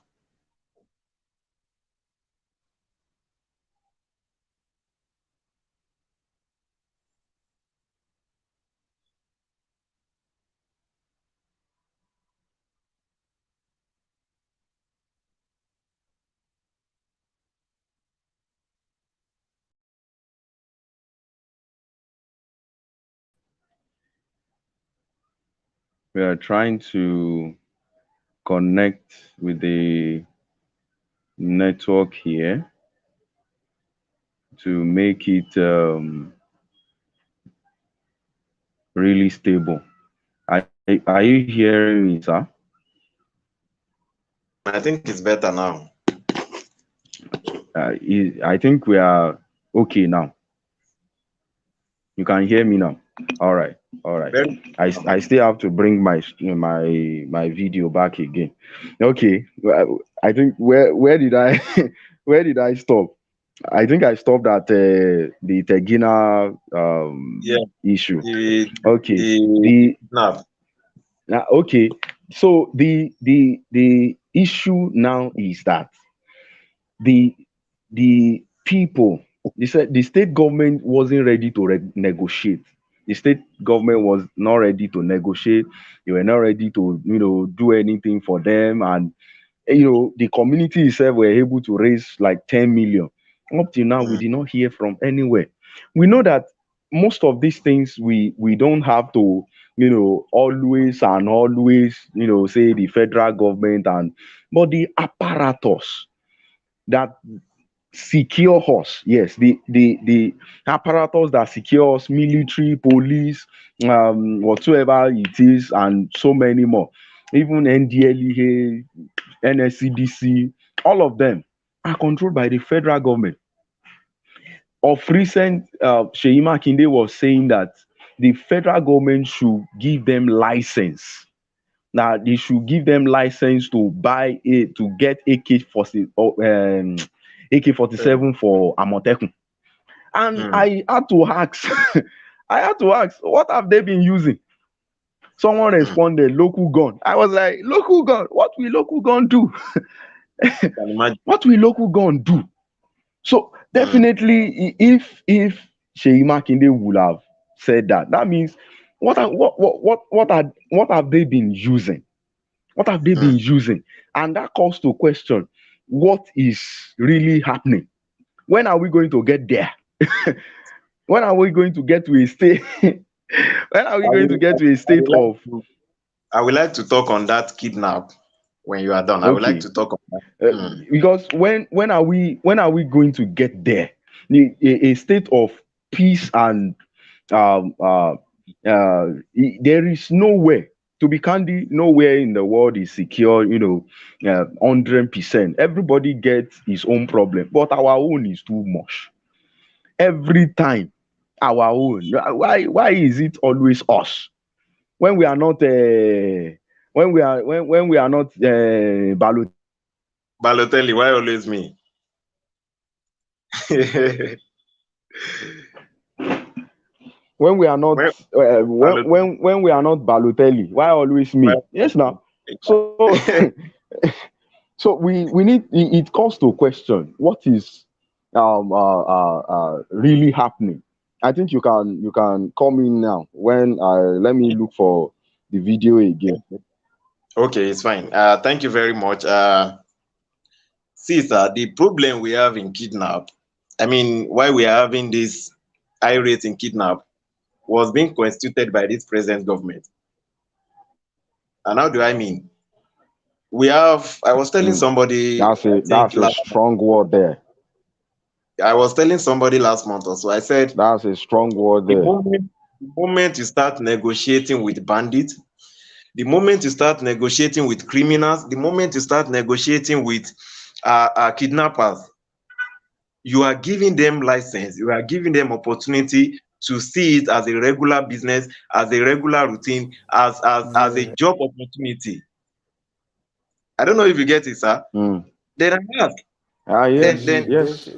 We are trying to connect with the network here to make it really stable. Are you hearing me, sir? I think it's better now. I think we are okay now. You can hear me now. All right. I still have to bring my video back again. Okay. I think where did I where did I stop? I think I stopped at the Tegina issue. Okay. Okay. So the issue now is that the people, they said the state government wasn't ready to negotiate. The state government was not ready to negotiate. They were not ready to do anything for them, and the community itself were able to raise like 10 million. Up till now, we did not hear from anywhere. We know that most of these things we don't have to always say the federal government, but the apparatus that secure us, yes, the apparatus that secure us, military, police, whatsoever it is, and so many more, even NDLEA, NSCDC, all of them are controlled by the federal government. Of recent, Sheyi Makinde was saying that the federal government should give them license. Now they should give them license to buy to get AK-47 for Amotekun. And I had to ask, what have they been using? Someone responded, local gun. I was like, local gun? What will local gun do? What will local gun do? So definitely, if Sheyi Makinde would have said that, that means what have they been using? What have they been using? And that calls to question what is really happening. When are we going to get there? When are we going to get to a state? When are we going to get to a state of? I would like to talk on that kidnap when you are done. I would like Okay. to talk on that. Because when are we going to get there? A state of peace and there is nowhere, to be candid, nowhere in the world is secure, 100%. Everybody gets his own problem, but our own is too much. Every time, our own. Why is it always us? When we are not when we are not Balotelli, why always me? When we are not when we are not Balotelli, why always me? Yes, now. So so we need, it calls to question what is really happening. I think you can come in now. When let me look for the video again. Okay, it's fine. Thank you very much. See, sir, the problem we have in kidnap, I mean, why we are having this high rate in kidnap, was being constituted by this present government. And how do I mean? We have, I was telling somebody, that's a strong word there. I was telling somebody last month or so, I said, that's a strong word there. The moment you start negotiating with bandits, the moment you start negotiating with criminals, the moment you start negotiating with kidnappers, you are giving them license, you are giving them opportunity to see it as a regular business, as a regular routine, as a job opportunity. I don't know if you get it, sir. Then I ask. Yes.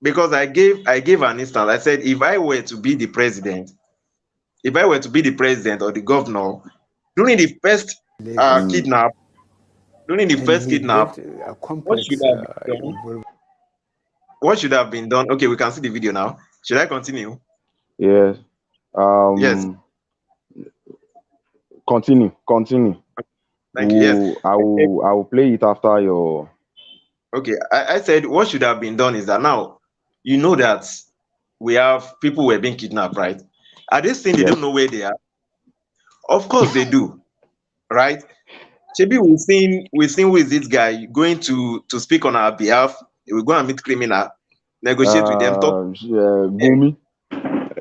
Because I gave an instance. I said, if I were to be the president, or the governor, during the first kidnap, what should have been done? Okay, we can see the video now. Should I continue? Yes. Yes. Continue. Thank you. Yes. I will play it after your. Okay, I said what should have been done is that now you know that we have people who are being kidnapped, right? Are they saying they don't know where they are? Of course they do, right? Maybe we've seen who is this guy going to speak on our behalf. We go and meet criminal, negotiate with them, talk. Gumi.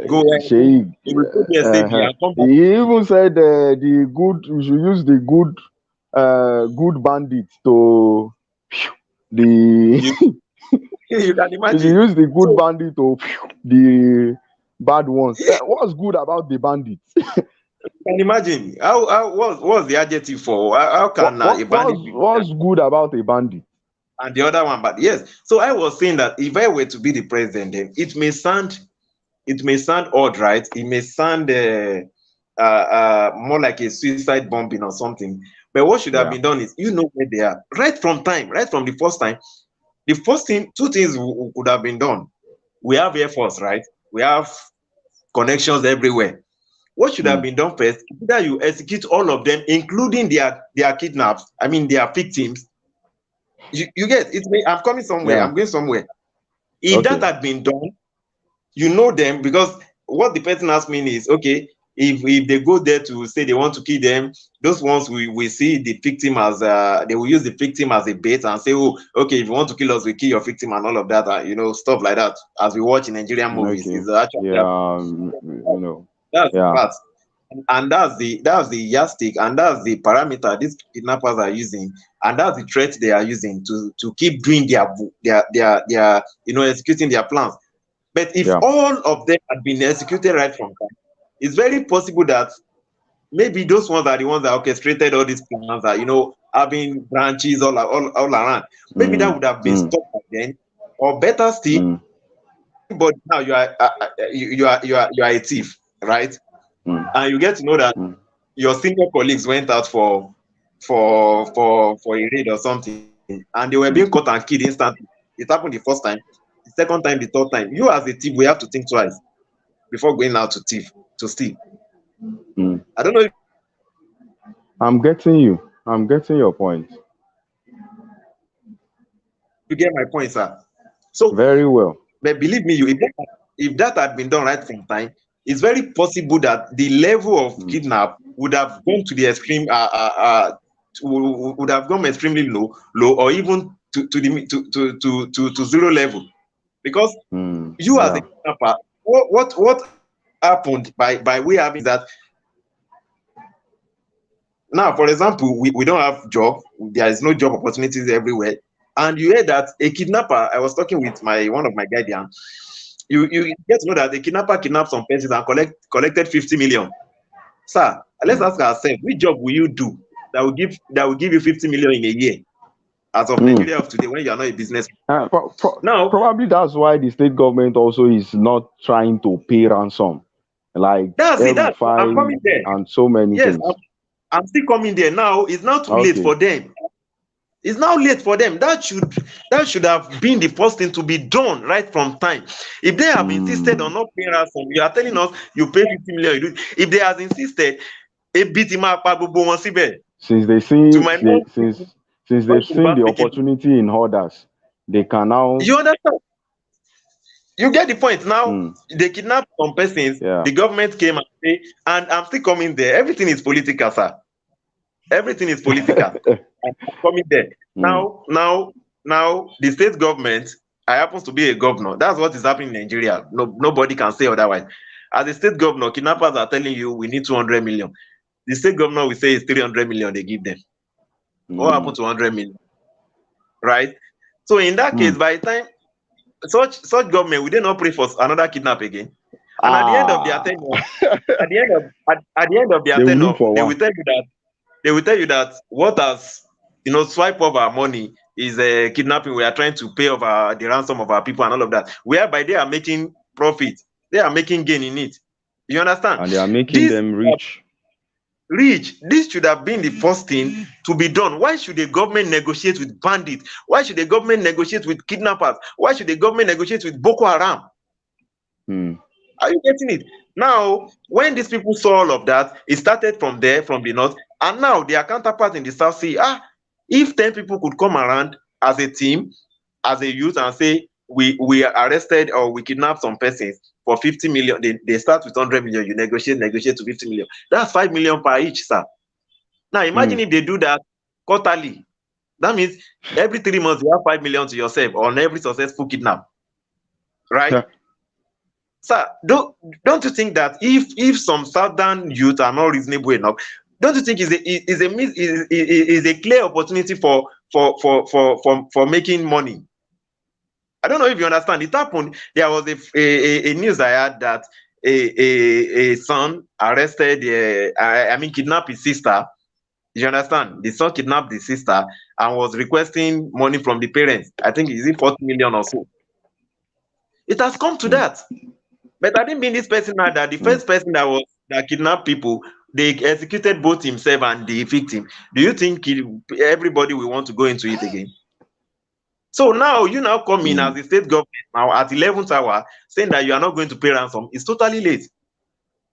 Go ahead. He even said we should use the good bandits to you can imagine. We should use the good bandit to the bad ones. What's good about the bandits? You can imagine what's the adjective for how can a bandit? What's good about a bandit? And the other one, but yes. So I was saying that if I were to be the president, then it may sound odd, right? It may sound more like a suicide bombing or something. But what should have been done is, you know where they are right from the first time. The first thing, two things could have been done. We have Air Force, right? We have connections everywhere. What should have been done first? Either you execute all of them, including their kidnaps. I mean, their victims. You get it? I'm coming somewhere. I'm going somewhere. If that had been done, you know them, because what the person asked me is, okay, if they go there to say they want to kill them, those ones we see the victim as they will use the victim as a bait and say, oh, okay, if you want to kill us, we kill your victim and all of that, stuff like that, as we watch in Nigerian movies. Is actually that's the part. And that's the yardstick, and that's the parameter these kidnappers are using, and that's the threat they are using to keep doing their executing their plans. But if all of them had been executed right from time, it's very possible that maybe those ones are the ones that orchestrated all these plans, that having branches all around. Maybe that would have been stopped by then, or better still. But now you are a thief, right? And you get to know that your senior colleagues went out for a raid or something, and they were being caught and killed instantly. It happened the first time, the second time, the third time. You as a thief, we have to think twice before going out to steal. I don't know I'm getting you. I'm getting your point. You get my point, sir. So, Very well. but believe me, if that had been done right from time, it's very possible that the level of kidnap would have gone to the extreme, would have gone extremely low, or even to zero level, because you as a Yeah. kidnapper, what happened by way having that. Now, for example, we don't have job. There is no job opportunities everywhere. And you hear that a kidnapper, I was talking with one of my guardians, you get to know that a kidnapper kidnapped some persons and collected 50 million. Sir, let's ask ourselves, which job will you do that will give you 50 million in a year as of Nigeria of today when you are not a business? Now, Probably that's why the state government also is not trying to pay ransom, like that's it. I'm El-Rufai coming there. and so many Yes, things. I'm still coming there. Now it's not too late for them. It's now late for them. That should have been the first thing to be done right from time. If they have insisted on not paying ransom, you are telling us you pay 50 million. You do. If they have insisted, a bit Since they've seen the opportunity in others, they can now. You understand? You get the point. Now they kidnapped some persons. Yeah. The government came and say, and I'm still coming there. Everything is political, sir. Everything is political. I'm coming there. Now, the state government, I happen to be a governor. That's what is happening in Nigeria. Nobody can say otherwise. As a state governor, kidnappers are telling you we need 200 million. The state governor will say it's 300 million they give them. What happened to 100 million? Right? So in that case, by the time such government, we did not pray for another kidnap again. And at the end of their tenure, at the end of their tenure, they will tell you that what has swipe off our money is kidnapping. We are trying to pay off the ransom of our people and all of that. Whereby they are making profit, they are making gain in it. You understand? And they are making them rich. This should have been the first thing to be done. Why should the government negotiate with bandits? Why should the government negotiate with kidnappers? Why should the government negotiate with Boko Haram? Are you getting it? Now, when these people saw all of that, it started from there, from the north, and now their counterparts in the south say, if 10 people could come around as a team, as a youth, and say, we arrested or we kidnapped some persons for 50 million, they start with 100 million, you negotiate to 50 million. That's 5 million per each, sir. Now, imagine if they do that quarterly. That means every 3 months, you have 5 million to yourself on every successful kidnap. Right? Yeah. Sir, don't you think that if some southern youth are not reasonable enough, don't you think is a clear opportunity for making money? I don't know if you understand. It happened. There was a news I had that a son arrested, kidnapped his sister. You understand? The son kidnapped the sister and was requesting money from the parents. I think is it 40 million or so. It has come to that. But I didn't mean this person now that the first person that kidnapped people, they executed both himself and the victim. Do you think everybody will want to go into it again? So now you come in as the state government now at 11th hour saying that you are not going to pay ransom. It's totally late,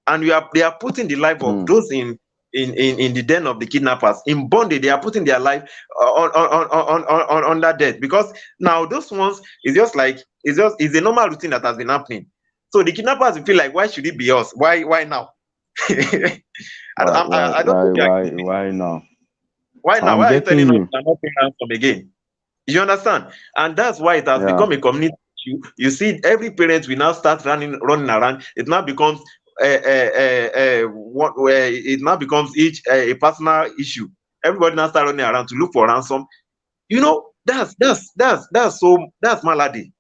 and they are putting the life of those in the den of the kidnappers in bondage. They are putting their life on that death, because now those ones is just like it's a normal routine that has been happening. So the kidnappers feel like, why should it be us? Why now? I don't know. Why now? Why now? Why are you telling us to not pay ransom again? You understand? And that's why it has become a community issue. You see, every parent will now start running around. It now becomes it now becomes each a personal issue. Everybody now start running around to look for ransom. That's malady.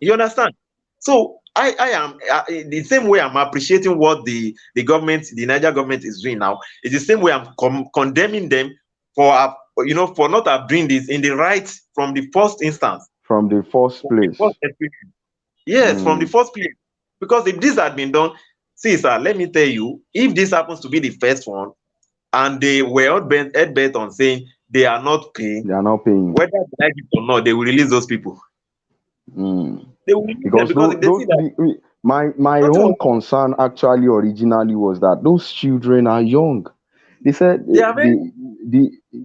You understand? So I am the same way I'm appreciating what the government, the Niger government is doing now. It's the same way I'm condemning them for not doing this in the right from the first instance. From the first place. Yes, from the first place. Because if this had been done, see, sir, let me tell you, if this happens to be the first one, and they were bent on saying they are not paying, whether they like it or not, they will release those people. They will release them my own concern actually originally was that those children are young. They said They are very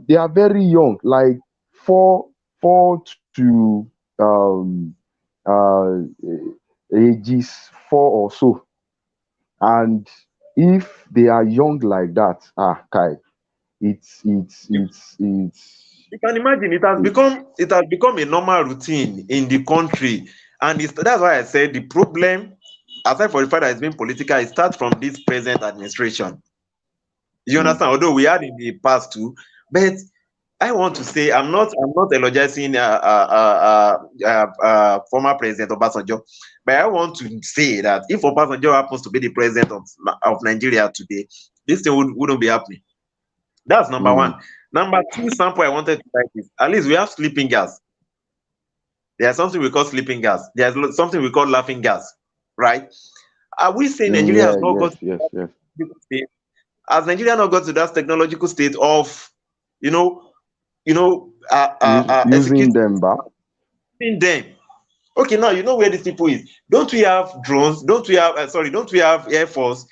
they are very young, like four to uh ages 4 or so. And if they are young like that, Kai, it's you can imagine it, it has become a normal routine in the country. And that's why I said the problem, aside for the fact that it's been political, it starts from this present administration. You mm, understand? Although we had in the past too, but I want to say I'm not eulogizing former President Obasanjo, but I want to say that if Obasanjo happens to be the president of Nigeria today, this thing wouldn't be happening. That's number one. mm, Number two sample I wanted to write is at least we have sleeping gas. There's something we call sleeping gas. There's something we call laughing gas, right? Are we saying Nigeria has yeah, not got yes, to yes, that yes. technological state? Has Nigeria not got to that technological state of, you know, Using executing them back. them? Okay, now you know where these people is. Don't we have drones? Don't we have don't we have air force?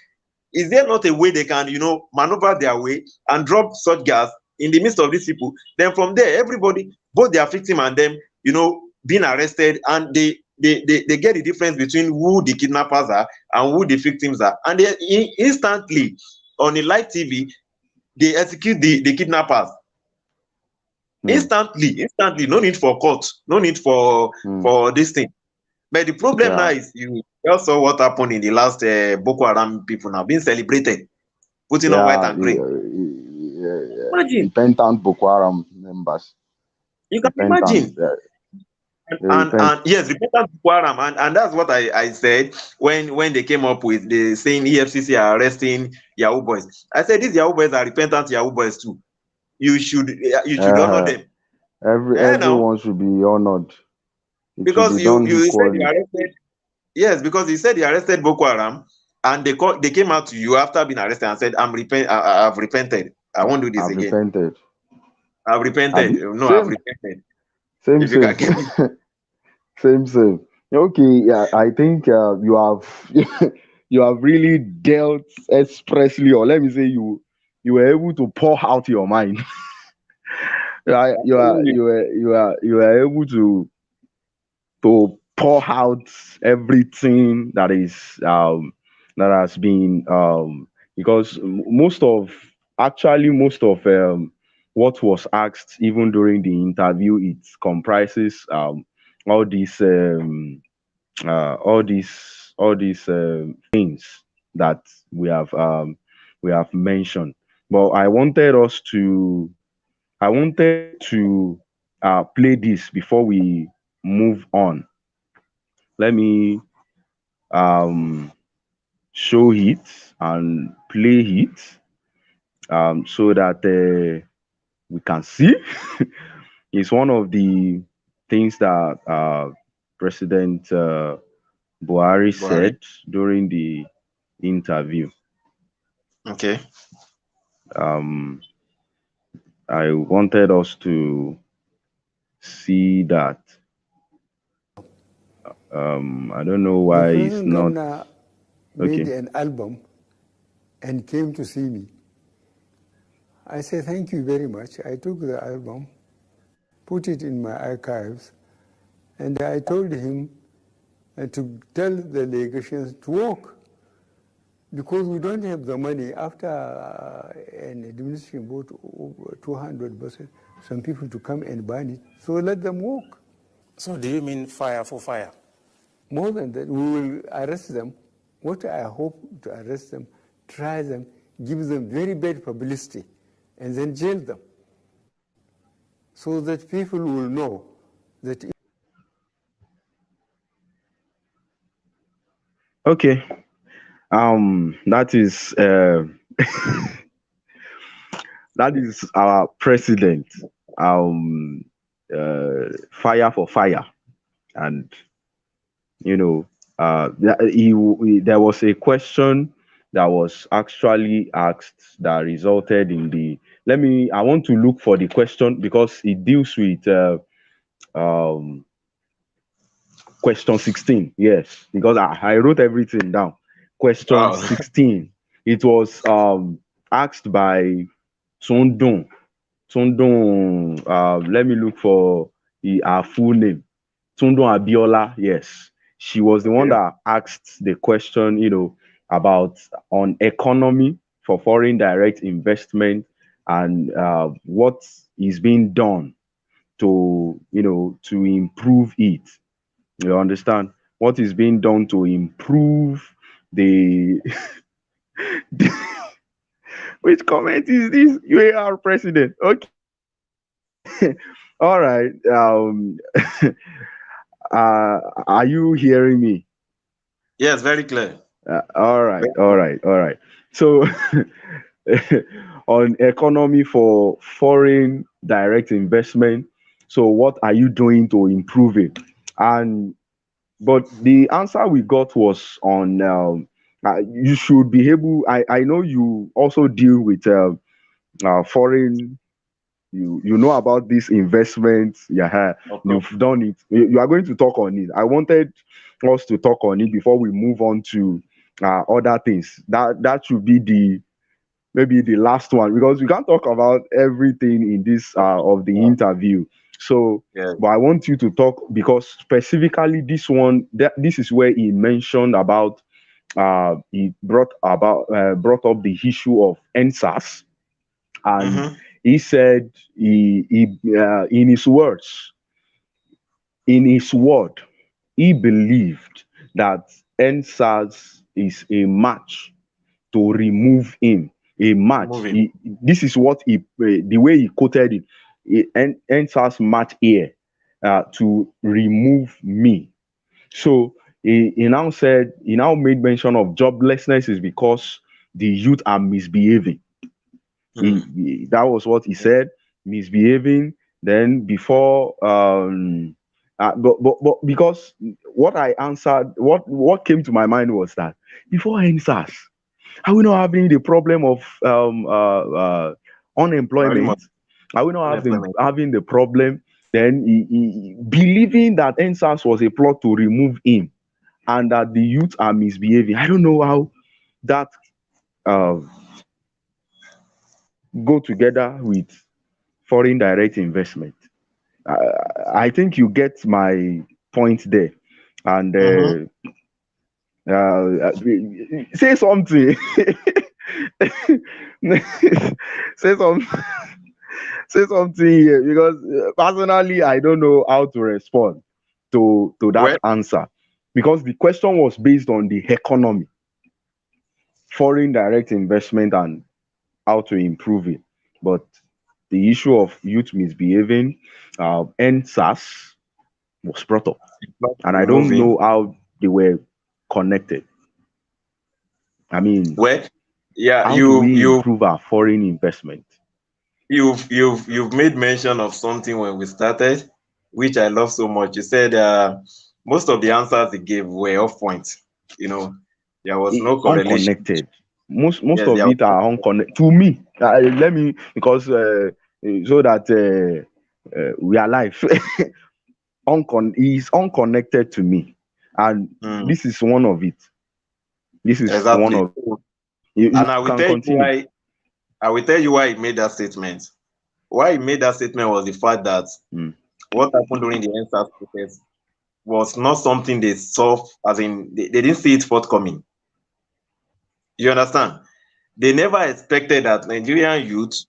Is there not a way they can, maneuver their way and drop such gas in the midst of these people? Then from there, everybody, both their victim and them, being arrested, and they get the difference between who the kidnappers are and who the victims are. And they instantly, on a live TV, they execute the kidnappers. Mm, Instantly, no need for court, no need for mm, this thing. But the problem now yeah, is you just saw what happened in the last Boko Haram people now being celebrated, putting on white yeah, and green. Imagine, repentant Boko Haram members. you can Repentant, imagine. they repent. And yes, repentant Boko Haram, and that's what I said when they came up with the saying EFCC are arresting Yahoo boys. I said these Yahoo boys are repentant Yahoo boys too. You should honor Uh, them. Now, everyone should be honored. It should because be done you said you equally. arrested. Yes, because you said you arrested Boko Haram, and they came out to you after being arrested and said, I've repented. I won't do this I've again. repented. I've repented. Abi? No, I've Same, repented. same, If you same, can get me. same. Okay, yeah, I think you have you have really dealt expressly, or let me say you were able to pour out your mind. You are able to pour out everything that is that has been because most of what was asked even during the interview, it comprises all these all these things that we have mentioned. But I wanted to play this before we move on. Let me um, show it and play it so that we can see. It's one of the things that President Buhari Buhari. said during the interview. Okay. Um, I wanted us to see that. I don't know The why it's present not governor made okay. an album and came to see me. I said, thank you very much. I took the album, put it in my archives, and I told him to tell the delegations to work, because we don't have the money. After an administration bought over 200 buses, some people to come and burn it, so let them work. So do you mean fire for fire? More than that, we will arrest them. What I hope to arrest them, try them, give them very bad publicity, and then jail them, so that people will know that. Okay. That is that is our president. Fire for fire, and you know, there was a question that was actually asked that resulted in the. I want to look for the question because it deals with um question 16. Yes, because I wrote everything down. Question Wow. 16. It was asked by Sundong. Sundong, let me look for her full name. Sundong Abiola, yes. She was the one Okay. that asked the question, about on economy for foreign direct investment and what is being done to improve it. You understand? What is being done to improve the which comment is this? UAR president. Okay. All right. Are you hearing me? Yes, very clear. All right, Very all clear. right, all right. So, on economy for foreign direct investment, so what are you doing to improve it? And but the answer we got was on you should be able. I know you also deal with foreign. You know about this investment. Yeah, Of course. you've done it. You are going to talk on it. I wanted us to talk on it before we move on to other things. That should be the maybe the last one, because we can't talk about everything in this of the Yeah. interview. So, Yeah. but I want you to talk, because specifically this one, this is where he mentioned about he brought up the issue of NSAS, and Mm-hmm. he said in his words, in his word, he believed that NSAS is a match to remove him. A match. Moving. This is what the way he quoted it. NSAS match here to remove me. So he now made mention of joblessness is because the youth are misbehaving. Mm. That was what he said, misbehaving. Then before but because what I answered, what came to my mind was that before NSAS, are we not having the problem of Very unemployment? much Are we not unemployment. having the problem? Then believing that NSAS was a plot to remove him and that the youth are misbehaving. I don't know how that uh, go together with foreign direct investment. I think you get my point there. And Mm-hmm. say something. say some, say something here, because personally I don't know how to respond to that Well, answer, because the question was based on the economy, foreign direct investment, and how to improve it. But the issue of youth misbehaving, NSAS was brought up, not and I don't removing. know how they were connected. I mean, Well, yeah, how do we you improve our foreign investment? you've made mention of something when we started, which I love so much. You said most of the answers he gave were off point. You know, there was no correlation. Unconnected. Most Yes, of there it are unconnected to me. Let me, because so that we are live. Is unconnected to me, and mm, this is one of it. This is one exactly. of you And I will can tell you continue. why. I will tell you why he made that statement. Why he made that statement was the fact that Mm. what happened during the NSAS protest was not something they saw, as in they didn't see it forthcoming. You understand? They never expected that Nigerian youth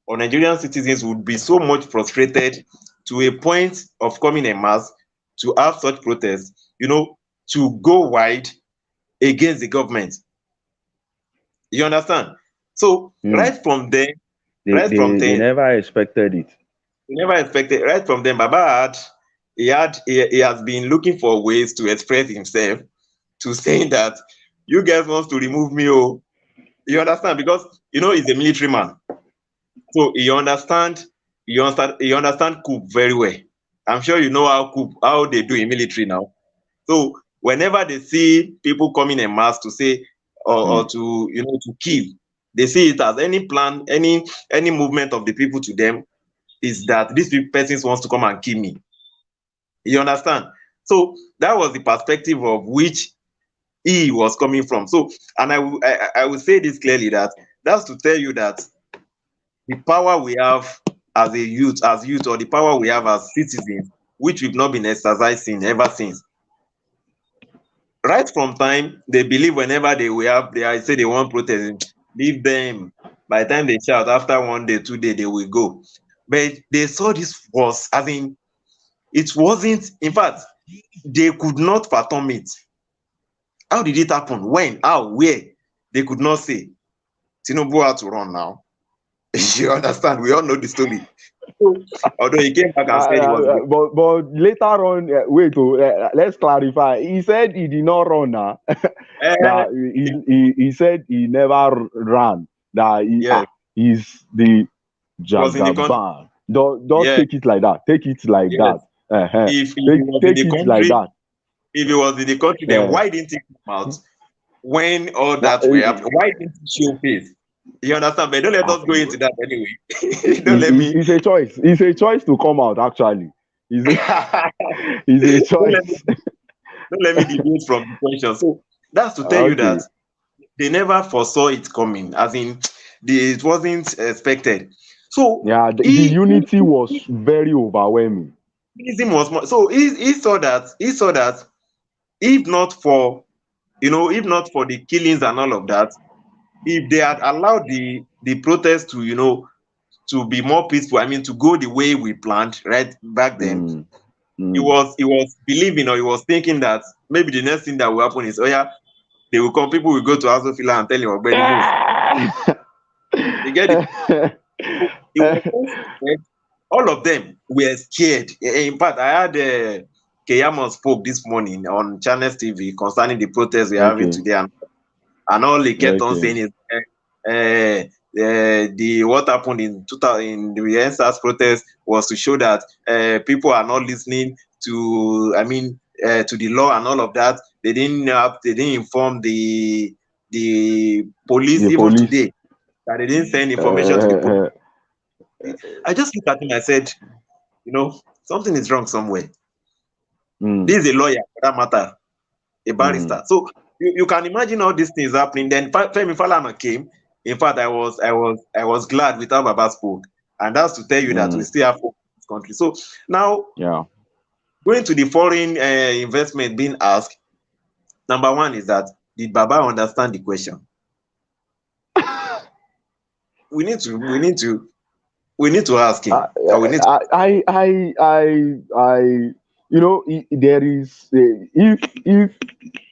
or Nigerian citizens would be so much frustrated to a point of coming en masse to have such protests, to go wide against the government. You understand? So Mm. right from They then, never expected it. we never expected. Right from then, Baba he has been looking for ways to express himself, to saying that you guys want to remove me. Oh, you understand? Because he's a military man. So he understand coup very well. I'm sure you know how they do in military now. So whenever they see people coming en masse to say or Mm. to kill, they see it as any plan, any movement of the people to them is that these persons wants to come and kill me. You understand? So that was the perspective of which he was coming from. So, and I will say this clearly, that that's to tell you that the power we have as a youth, or the power we have as citizens, which we've not been exercising ever since. Right from time, they believe whenever they say they want protest, leave them. By the time they shout, after 1 day, 2 days, they will go. But they saw this was, I mean, it wasn't, in fact, they could not fathom it. How did it happen? When? How? Where? They could not say. Tinubu had to run now. You understand? We all know the story. So, although he came back and said he was. But later on, let's clarify. He said he did not run now. He said he never ran. That he's the Jagaban. Don't take it like that. Take it like that. If he was in the country, like that. If he was in the country, then why didn't he come out when all that were happening? Why didn't he show face? You understand? But don't let us go into that anyway. Don't let me. It's a choice. It's a choice to come out. Actually, it's a choice. Don't let me deviate from the question. So that's to tell you that they never foresaw it coming. As in, it wasn't expected. So yeah, the unity was very overwhelming. So he saw that. He saw that if not for the killings and all of that, if they had allowed the protest to to be more peaceful, I mean to go the way we planned right back then, he was believing, or he was thinking that maybe the next thing that will happen is, they will come, people will go to Azofila and tell him about you get it. All of them were scared. In fact, I had Keyamo spoke this morning on Channels TV concerning the protests we're having today, and all he kept on saying is what happened in the NSAS protest was to show that people are not listening to the law and all of that. They didn't inform the police even today, that they didn't send information to the police. I just looked at him and I said, something is wrong somewhere. This is a lawyer, for that matter, a barrister. So you can imagine all these things happening. Then Femi Falana came. In fact, I was glad with how Baba spoke, and that's to tell you that we still have hope in this country. So now, going to the foreign investment being asked, number one is that, did Baba understand the question? We need to ask him. There is if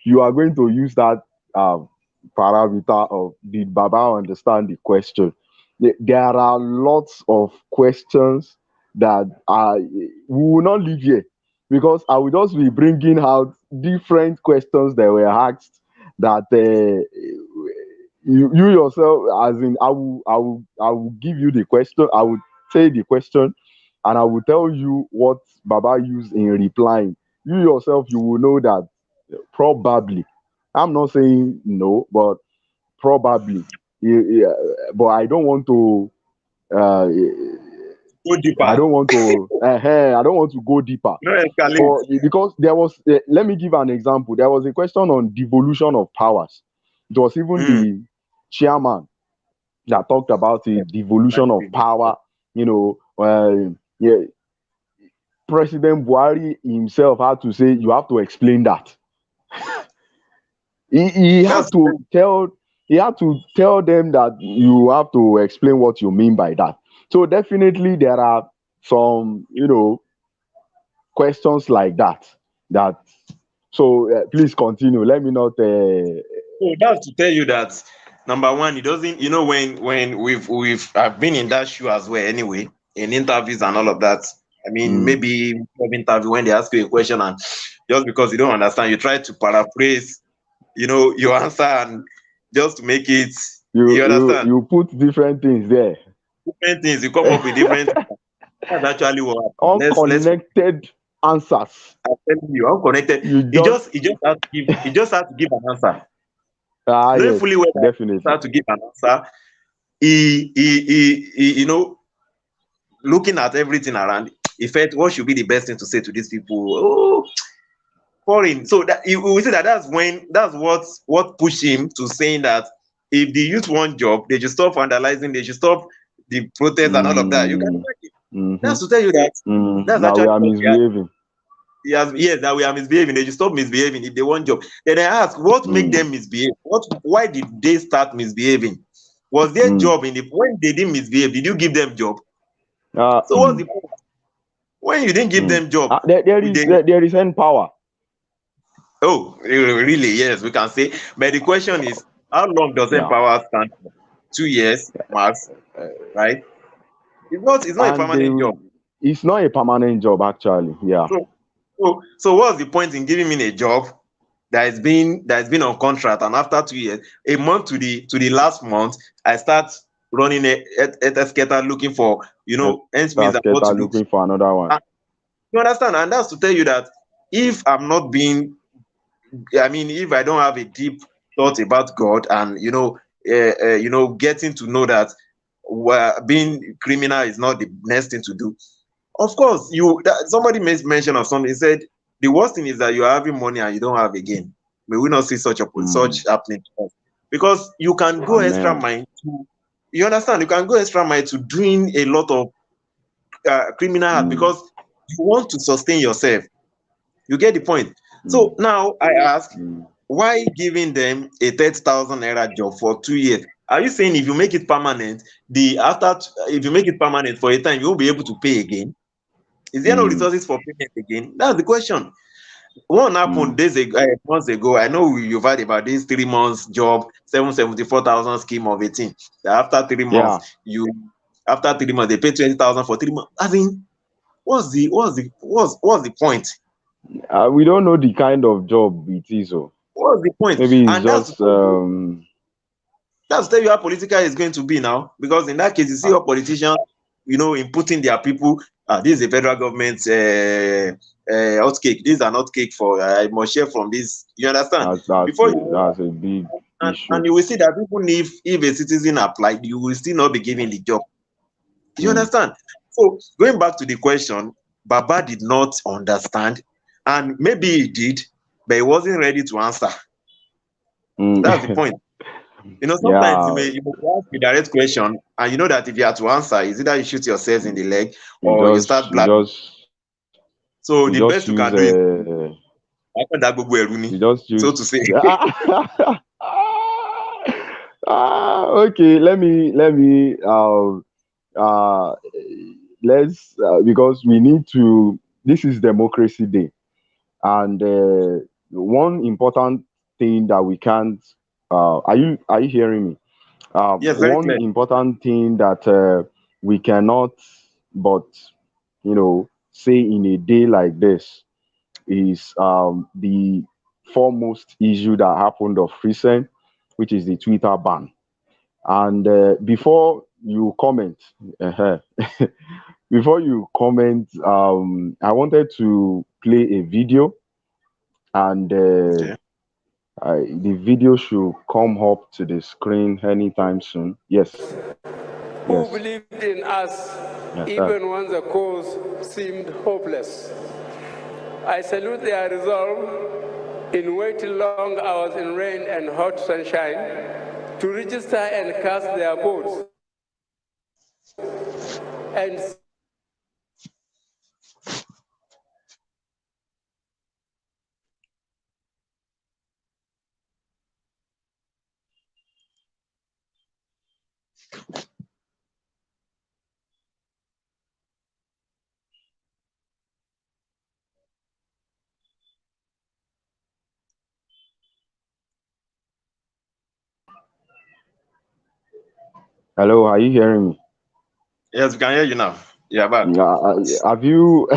you are going to use that parameter of did Baba understand the question, there are lots of questions that we will not leave here, because I will just be bringing out different questions that were asked that you yourself, as in, I will give you the question. I will say the question, and I will tell you what Baba used in replying. You yourself, you will know that probably. I'm not saying no, but probably. But I don't want to. Go deeper. I don't want to. I don't want to go deeper. No, because there was. Let me give an example. There was a question on devolution of powers. It was even the chairman that talked about the devolution of power. President Buhari himself had to say, you have to explain that. he had to tell them that you have to explain what you mean by that. So definitely there are some, questions like that. So please continue. Let me not. So that's to tell you that, number one, it doesn't. When I've been in that shoe as well. Anyway, in interviews and all of that. I mean, maybe interview when they ask you a question, and just because you don't understand, you try to paraphrase, your answer, and just to make it. You understand? You put different things there. Different things. You come up with different. That's actually what unconnected answers. I'm telling you, unconnected. He just has to give an answer. Yes, fully well, definitely. He has to give an answer. He looking at everything around, he felt what should be the best thing to say to these people. Foreign. So that we say that's what pushed him to saying that if the youth want job, they should stop vandalizing, they should stop the protests and all of that. You can imagine. That's to tell you that that's that actually we are what misbehaving. yes, that we are misbehaving. They should stop misbehaving if they want job. Then I ask, what make them misbehave? Why did they start misbehaving? Was their job in the when they didn't misbehave? Did you give them job? So what's the point? When you didn't give them job, there is end power. Oh, really? Yes, we can say. But the question is, how long does empower stand for? 2 years, max, right? It's not a permanent job. It's not a permanent job, actually. Yeah. So what's the point in giving me a job that has been on contract, and after 2 years, a month to the last month, I start running a skater looking for ends means and what to do. Looking for another one. You understand? And that's to tell you that if I'm not being if I don't have a deep thought about God and getting to know that being criminal is not the next thing to do. Of course, somebody made mention of something. He said the worst thing is that you are having money and you don't have again. May we not see such happening to us, because you can go extra mile to. You understand? You can go extra mile to doing a lot of criminal act because you want to sustain yourself. You get the point. So now I ask, why giving them a 30,000 naira job for 2 years? Are you saying if you make it permanent, if you make it permanent for a time, you won't be able to pay again? Is there no resources for payment again? That's the question. What happened months ago? I know you've heard about this 3 months job, 774,000 scheme of 18. After 3 months, after 3 months they pay 20,000 for 3 months. I mean, what's the point? We don't know the kind of job it is. So what's the point? Maybe it's just that's tell you how political it's going to be now. Because in that case, you see how politicians, inputting their people. This is a federal government hot cake. This is an hot cake for I must share from this. You understand? That's a big issue. And you will see that even if a citizen applied, you will still not be given the job. You understand? So going back to the question, Baba did not understand, and maybe he did, but he wasn't ready to answer. That's the point. Sometimes you may ask a direct question, and you know that if you have to answer, is either you shoot yourself in the leg or you start blabbing. So the best you can do is so to say. Okay, let's because we need to. This is Democracy Day, and one important thing that we can't. Are you hearing me? Yes, one important thing that we cannot, but say in a day like this is the foremost issue that happened of recent, which is the Twitter ban. And before you comment, before you comment, I wanted to play a video, and the video should come up to the screen anytime soon. Yes. Who believed in us even when the cause seemed hopeless. I salute their resolve in waiting long hours in rain and hot sunshine to register and cast their votes. And hello, are you hearing me? Yes, we can hear you now. Yeah, but have you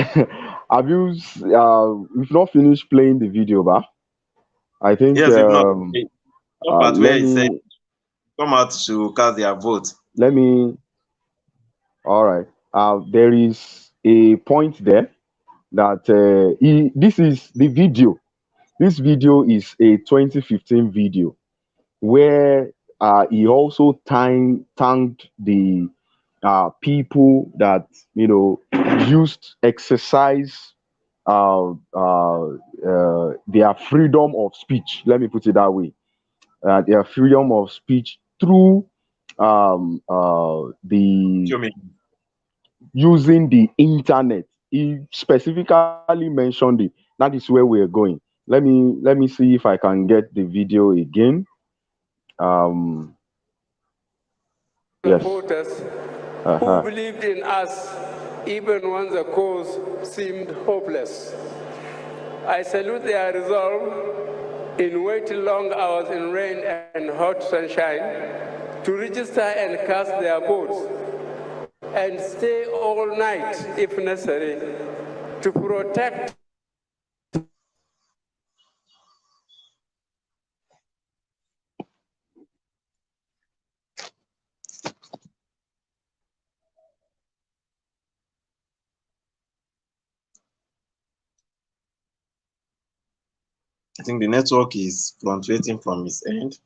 we've not finished playing the video, but I think yes, we've not. Part where he said come out to cast their vote. All right. There is a point there that this is the video. This video is a 2015 video where he also thanked the people that exercise their freedom of speech. Let me put it that way. Their freedom of speech through the using the internet. He specifically mentioned it. That is where we're going. Let me see if I can get the video again. Yes. Supporters who believed in us even when the cause seemed hopeless. I salute their resolve in waiting long hours in rain and hot sunshine to register and cast their votes and stay all night if necessary to protect I think the network is fluctuating from his end.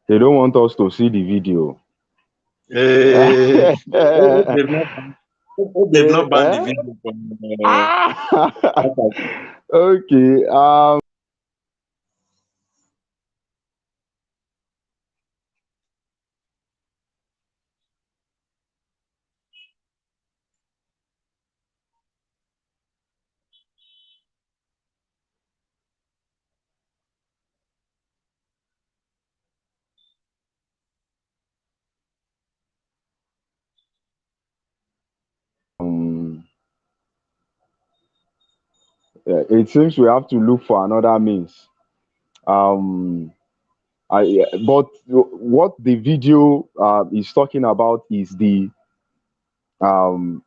They don't want us to see the video. Hope they've not banned the video from. Okay. It seems we have to look for another means. But what the video is talking about is the how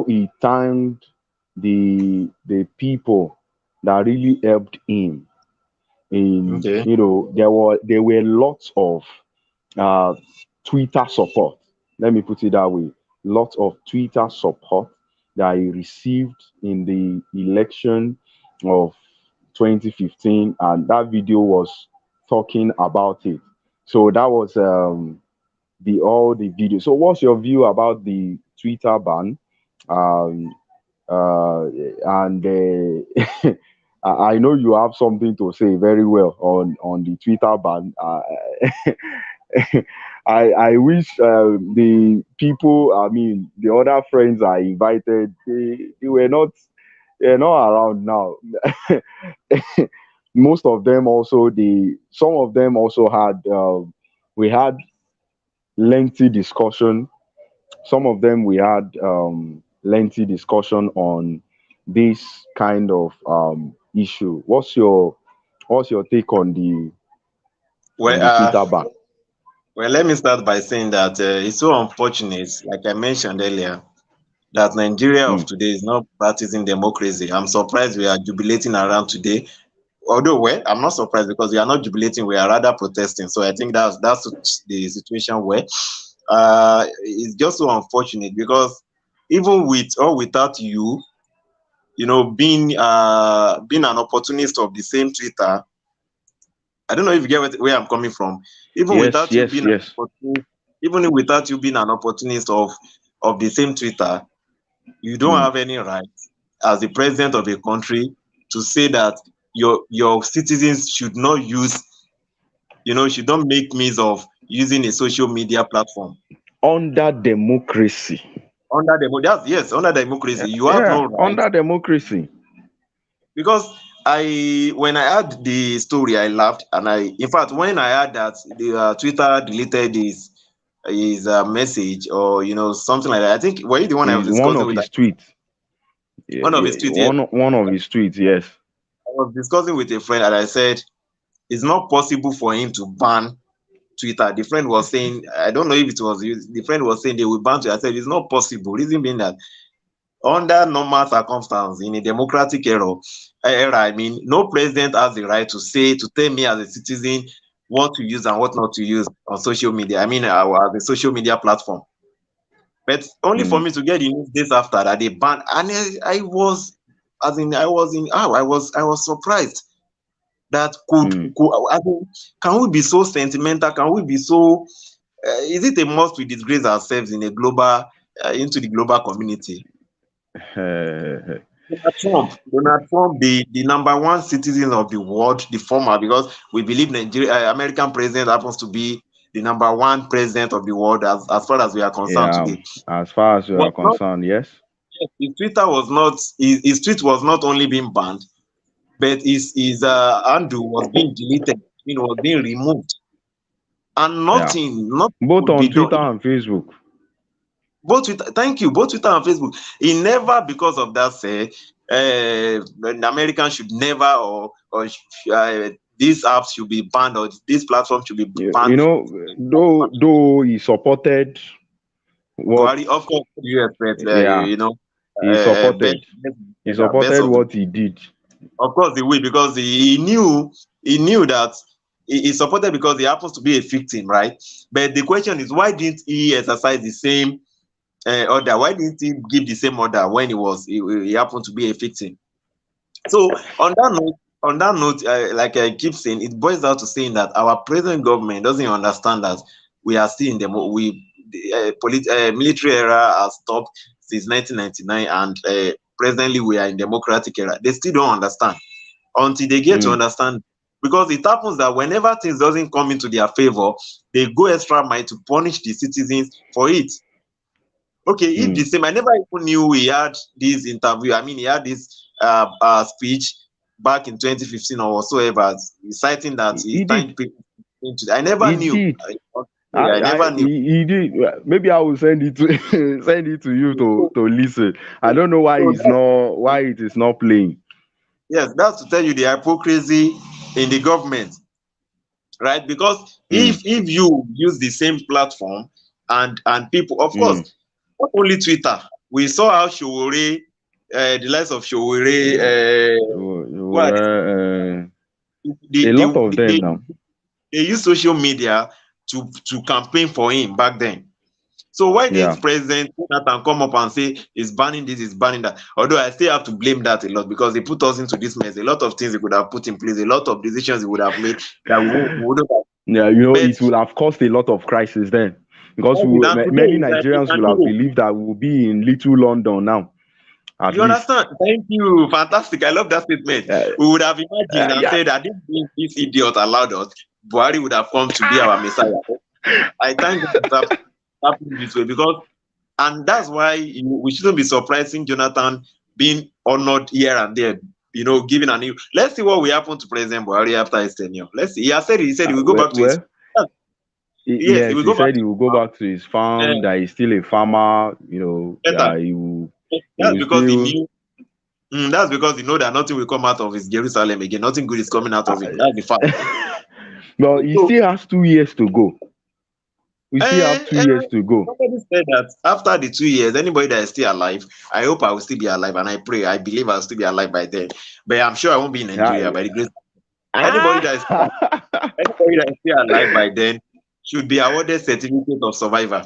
he thanked the people that really helped him. Okay. There were lots of Twitter support. Let me put it that way. Lots of Twitter support that he received in the election of 2015, and that video was talking about it. So that was the video. So what's your view about the Twitter ban? Um, and I know you have something to say very well on the Twitter ban. I wish the people, I mean, the other friends I invited, they're not around now. Most of them also, some of them also had, we had lengthy discussion. Some of them we had lengthy discussion on this kind of issue. What's your take on the Twitter ban? Well, let me start by saying that it's so unfortunate, like I mentioned earlier, that Nigeria of today is not practicing democracy. I'm surprised we are jubilating around today. Although, well, I'm not surprised because we are not jubilating, we are rather protesting. So I think that's the situation where it's just so unfortunate because even with or without you, being an opportunist of the same Twitter, I don't know if you get where I'm coming from. Even Yes, without you yes, being yes. even without you being an opportunist of the same Twitter, you don't have any right as the president of a country to say that your citizens should not should not make means of using a social media platform. Under democracy. Under democracy, you have Yeah, no right. under democracy. Because when I heard the story, I laughed, and in fact, when I heard that the Twitter deleted his message or something like that, I think were you the one I was Is one discussing of with? his tweets. Yeah, One of his yeah, tweets, yes. one of his tweets, yes. I was discussing with a friend, and I said it's not possible for him to ban Twitter. The friend was saying, I don't know if it was you. The friend was saying they will ban Twitter. I said it's not possible. Reason being that under normal circumstances in a democratic era, I mean, no president has the right to tell me as a citizen what to use and what not to use on social media. I mean, as a social media platform. But only for me to get the news days after that they banned, and I was, as in, I was in, I was surprised. that I mean, can we be so sentimental? Can we be so? Is it a must we disgrace ourselves in a global into the global community? Donald Trump, the number one citizen of the world, the former, because we believe American president happens to be the number one president of the world as far as we are concerned today. As far as we are concerned, yes. His Twitter was not his tweet was not only being banned, but his handle was being deleted, was being removed, and nothing both could on be Twitter done. and Facebook. Both Twitter, thank you. Both Twitter and Facebook. He never, because of that, say the Americans should never or these apps should be banned or this platform should be banned. You know, though he supported what Buhari, of course, you expect, he supported what he did. Of course, he will, because he knew that he supported because he happens to be a victim, right? But the question is, why didn't he exercise the same order? Why didn't he give the same order when he happened to be a victim? So on that note, like I keep saying, it boils down to saying that our present government doesn't understand that we are still in the military era has stopped since 1999, and presently we are in democratic era. They still don't understand until they get to understand, because it happens that whenever things doesn't come into their favor, they go extra mile to punish the citizens for it. Okay, if the same, I never even knew he had this interview. I mean, he had this speech back in 2015 or whatsoever, citing that he thanked people. I never knew. I never knew. He did. Maybe I will send it to send it to you to listen. I don't know why it is not playing. Yes, that's to tell you the hypocrisy in the government, right? Because if you use the same platform and people, of course, not only Twitter, we saw how Showore, the likes of Showore, a lot of them now. They use social media to campaign for him back then. So why didn't President Jonathan come up and say he's banning this, he's banning that? Although I still have to blame that a lot, because they put us into this mess. A lot of things he could have put in place, a lot of decisions he would have made that we wouldn't have. Yeah, it will have caused a lot of crisis then, because many Nigerians will have believed that we'll be in Little London now. You understand? Thank you. Fantastic. I love that statement. We would have imagined and said that this idiot allowed us, Buhari would have come to be our Messiah. I thank God that happened this way, and that's why we shouldn't be surprising Jonathan being honored here and there, giving a new. Let's see what will happen to President Buhari after his tenure. Let's see. He said he will go back to his. Yes, he said he will go back to his farm. That he's still a farmer. He will. That's because he knew. That's because he know that nothing will come out of his Jerusalem again. Nothing good is coming out of it. That's the fact. Well, he still has 2 years to go. We still have 2 years to go. Somebody said that after the 2 years, anybody that is still alive, I hope I will still be alive, and I pray, I believe I'll still be alive by then. But I'm sure I won't be in Nigeria by the grace. Anybody that is still alive by then should be awarded certificate of survivor.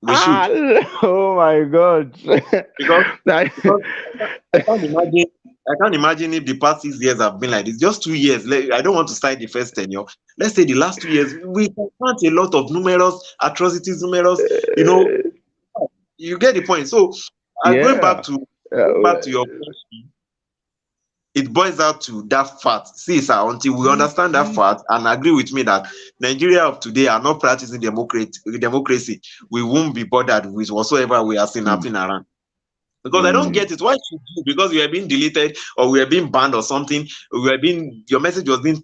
We should. Oh my God! because I can't imagine if the past 6 years have been like this. Just 2 years. I don't want to cite the first tenure. Let's say the last 2 years, we found a lot of numerous atrocities, you get the point. So going back to your question, it boils out to that fact. See, sir, until we understand that fact and agree with me that Nigeria of today are not practicing democracy, we won't be bothered with whatsoever we are seeing happening around. Because I don't get it. Why should you? Because we are being deleted or we are being banned or something. Your message was being,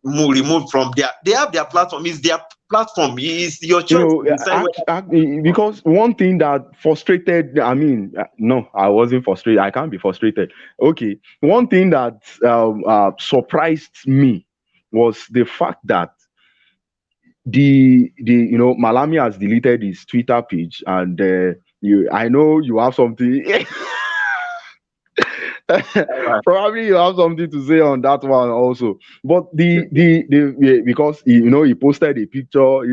removed from they have their platform. It's their platform. It's your choice. Because one thing that frustrated, no, I wasn't frustrated. I can't be frustrated. Okay. One thing that surprised me was the fact that Malami has deleted his Twitter page, and I know you have something. Probably you have something to say on that one also. But because he posted a picture,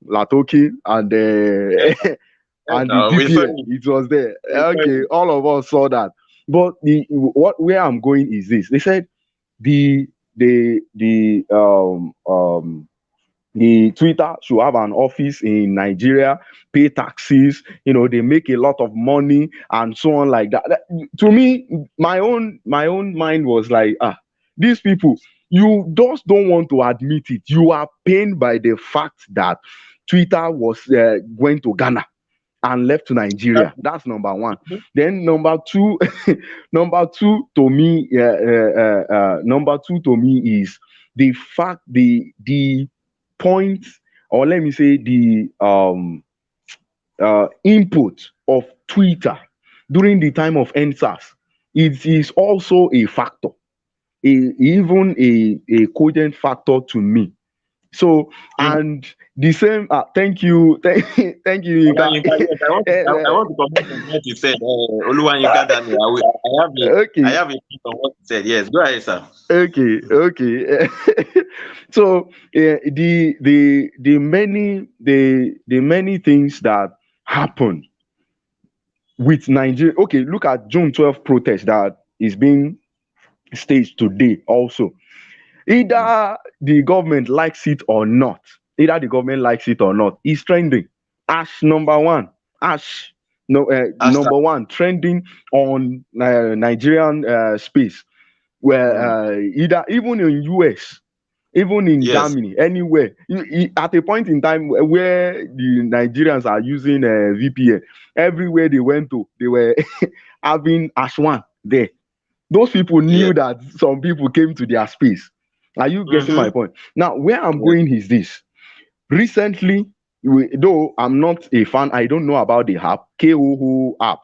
Latoki and and the DPA, it was there. Okay, all of us saw that. But where I'm going is this. They said the the Twitter should have an office in Nigeria, pay taxes, they make a lot of money and so on like that. To me, my own mind was like, these people, you just don't want to admit it. You are pained by the fact that Twitter was going to Ghana and left to Nigeria. That's number one. Then number two, number two to me is the fact, the point, or let me say the input of Twitter during the time of NSAS. It is also a factor, even a cogent factor to me. So, and the same, thank you. Thank you. I want to comment on what you said. Oluwayinka Daniel, I have a piece on what you said. Yes, go ahead, sir. Okay. So, the many things that happened with Nigeria. Okay, look at June 12th protest that is being staged today also. Either the government likes it or not, it's trending. Ash number one. Number one, trending on Nigerian space. Where even in US, even in Germany, anywhere, at a point in time where the Nigerians are using VPN, everywhere they went to, they were having Ash one there. Those people knew that some people came to their space. Are you getting my point? Now, where I'm going is this. Recently, though I'm not a fan, I don't know about the app, KOO app.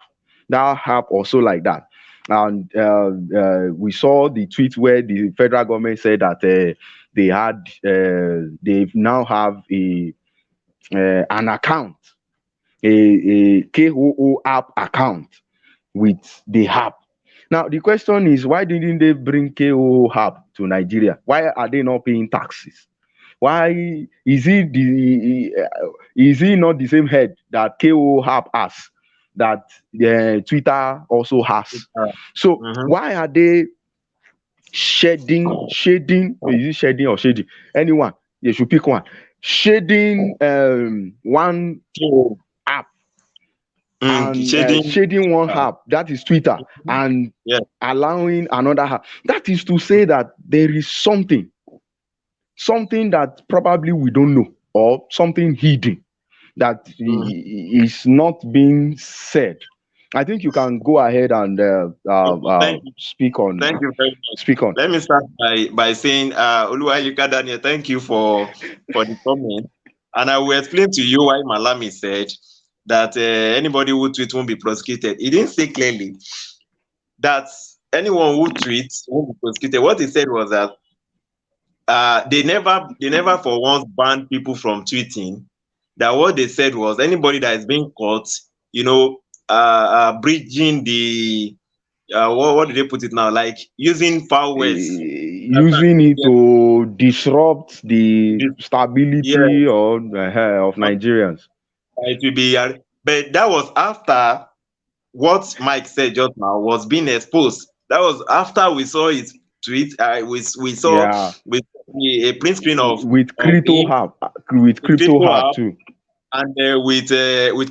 That app also like that. And we saw the tweet where the federal government said that they now have an account, a KOO app account with the app. Now, the question is, why didn't they bring KOO app to Nigeria? Why are they not paying taxes? Why is it not the same head that KOO app has, that Twitter also has? So why are they shading? Is it shading or shading? Anyone, they should pick one. Shading one app. And shading one app, that is Twitter, and allowing another app. That is to say that there is something that probably we don't know, or something hidden that is not being said. I think you can go ahead and speak on. Thank you very much. Speak on. Let me start by saying, Oluwayinka Daniel, thank you for the comment, and I will explain to you why Malami said that anybody who tweets won't be prosecuted. He didn't say clearly that anyone who tweets won't be prosecuted. What he said was that they never for once banned people from tweeting. That what they said was anybody that is being caught, breaching the what did they put it now? Like using foul words, using it to disrupt the stability of Nigerians. It will be, but that was after what Mike said just now was being exposed. That was after we saw his tweet. We saw with a print screen with crypto hub too, and with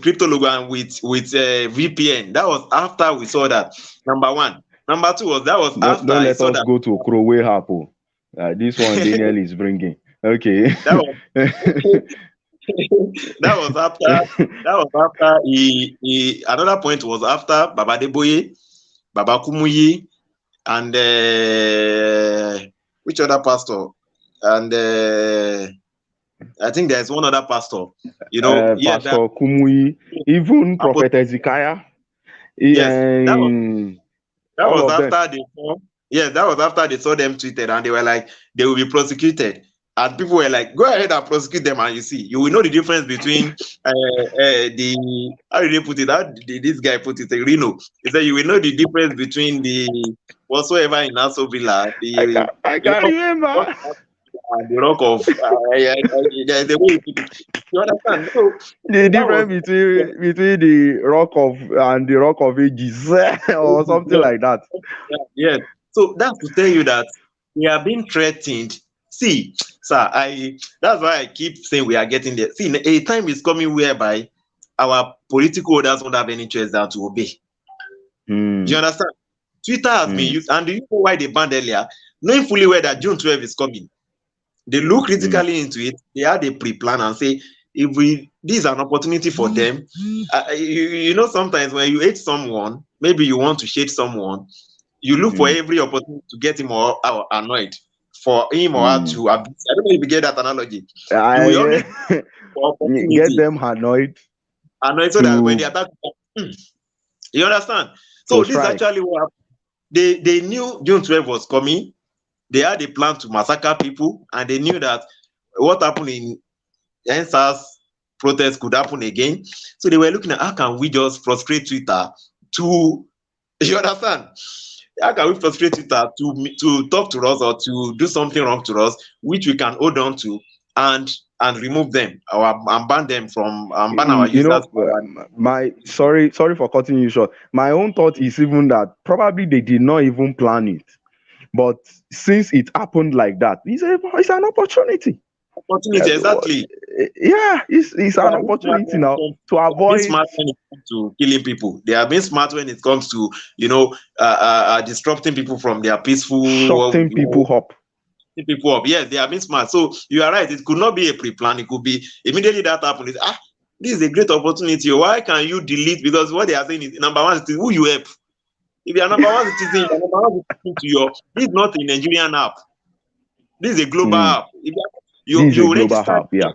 crypto logo and with VPN. That was after we saw that. Number one. Number two was after. Don't let us go to Crowway hub. This one Daniel is bringing. Okay. That was after he another point was after Baba Deboye, Baba Kumuyi, and which other pastor? And I think there's one other pastor. Pastor Kumuyi, even Prophet Ezekiah. That was after they saw. Yes, that was after they saw them tweeted and they were like, they will be prosecuted. And people were like, go ahead and prosecute them, and you will know the difference between the, how did they put it? How did this guy put it? Reno. He said you will know the difference between the whatsoever in Aso Villa. I can't remember. And the rock of the way you understand. So, the difference between the rock of and the rock of ages or something like that. Yes. So that's to tell you that we are being threatened. See, sir, that's why I keep saying we are getting there. See, a time is coming whereby our political orders won't have any choice than to obey. Do you understand? Twitter has been used, and do you know why they banned earlier? Knowing fully well that June 12 is coming, they look critically into it. They had a pre-plan and say, this is an opportunity for them. You know, sometimes when you hate someone, maybe you want to shade someone, you look for every opportunity to get him or annoyed, for him or her to abuse. I don't know if you get that analogy. You will always get them annoyed. So that when they attack, you understand? So this is actually what happened. They knew June 12 was coming. They had a plan to massacre people, and they knew that what happened in NSAS protest could happen again. So they were looking at how can we just frustrate Twitter to, you understand? How can we frustrate Twitter to talk to us or to do something wrong to us, which we can hold on to and remove them and ban them from ban our users. Sorry for cutting you short. My own thought is even that probably they did not even plan it, but since it happened like that, it's an opportunity. Exactly. Yeah, it's an opportunity now to avoid smart when it comes to killing people. They are being smart when it comes to disrupting people from their peaceful shutting people up. Yes, they are being smart. So you are right. It could not be a pre-plan. It could be immediately that happened. This is a great opportunity. Why can you delete? Because what they are saying is number one is who you help. If you are number one citizen, you are number one citizen to your. This is not a Nigerian app. This is a global app. If you register, yeah.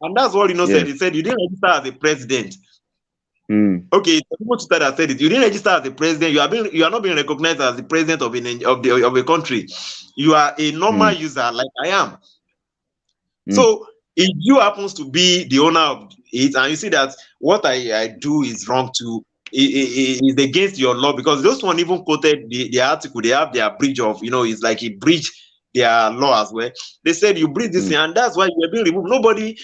And that's what said. He said you didn't register as a president. Okay, people Twitter that said it. You didn't register as a president. You are not being recognized as the president of a country. You are a normal user like I am. So if you happens to be the owner of it, and you see that what I do is wrong too, is against your law, because those one even quoted the article. They have their breach of, it's like a breach their law as well. They said you breach this thing, and that's why you are being removed. Nobody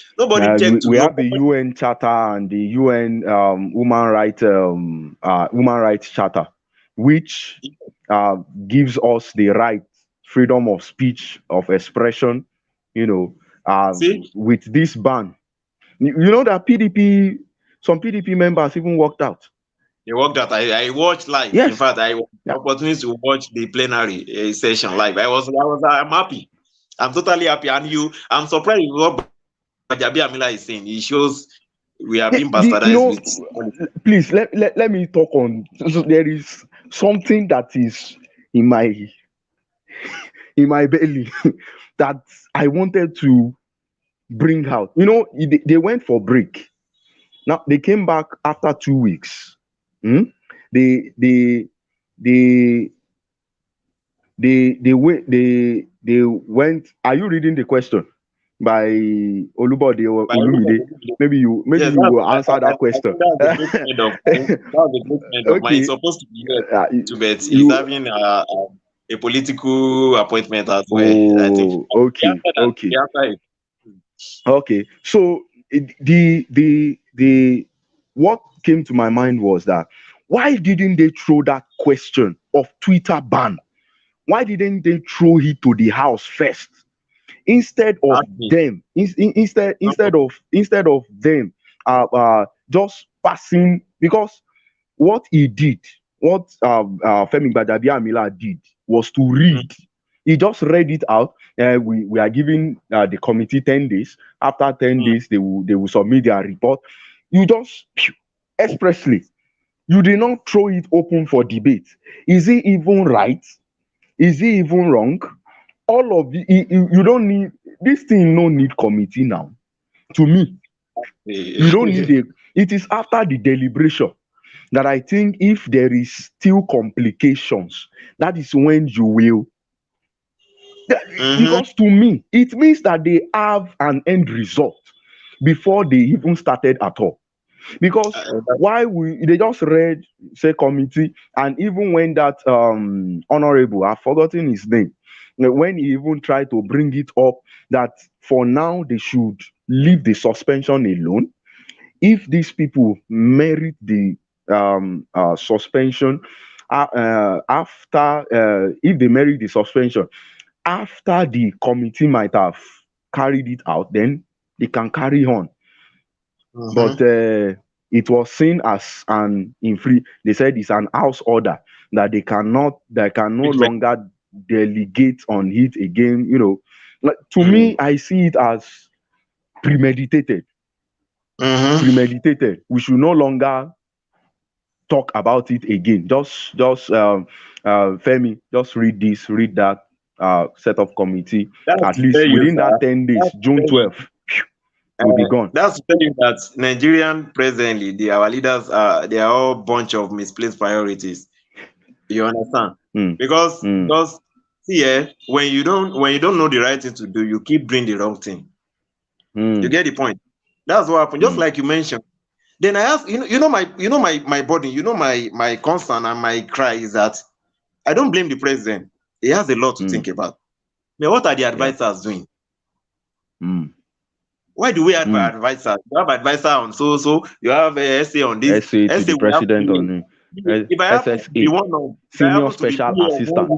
checked. We have the UN Charter and the UN Human Rights Charter, which gives us the right, freedom of speech, of expression. With this ban, you know that some PDP members even walked out. They walked out. I watched live. Yes. In fact, I had the opportunity to watch the plenary session live. I'm happy. I'm totally happy. And I'm surprised with what Gbajabi Amila is saying. It shows we are being bastardized. Please let me talk on. So there is something that is in my belly that I wanted to bring out. They went for break. Now they came back after 2 weeks. They went. Are you reading the question by Olubode or Olumide? Maybe you will answer that question. That's the great of mine. It's supposed to be to bet. He's having a political appointment as well. I think. Okay. So the what came to my mind was that why didn't they throw that question of Twitter ban? Why didn't they throw it to the house first instead of them? Instead of them just passing, because what he did, what Femi Gbajabiamila did was to read. He just read it out. We are giving the committee 10 days. After 10 days, they will submit their report. You just expressly, you did not throw it open for debate. Is it even right? Is it even wrong? All of you don't need this thing. No need committee now. To me, you don't need it. It is after the deliberation that I think if there is still complications, that is when you will. Because to me, it means that they have an end result before they even started at all. Because why they just read, say, committee, and even when that honorable, I've forgotten his name, when he even tried to bring it up that for now they should leave the suspension alone. If these people merit the suspension, if they merit the suspension, after the committee might have carried it out, then they can carry on. But it was seen as an they said it's an house order that they can no longer delegate on it again. You know, like, to me, I see it as premeditated. Premeditated. We should no longer talk about it again. Just Femi, just read this, read that, set of committee. At least within that 10 days, June 12th, will be gone. That's to tell you that Nigerian presently, our leaders they are all bunch of misplaced priorities. You understand? Because see, when you don't know the right thing to do, you keep doing the wrong thing. You get the point? That's what happened. Just like you mentioned. Then I ask, my burden, my concern and my cry is that I don't blame the president. He has a lot to think about. Now, what are the advisors doing? Why do we have advisors? You have advisor on so you have a essay on this. Essay to the president on if I happen to be one of senior special assistant.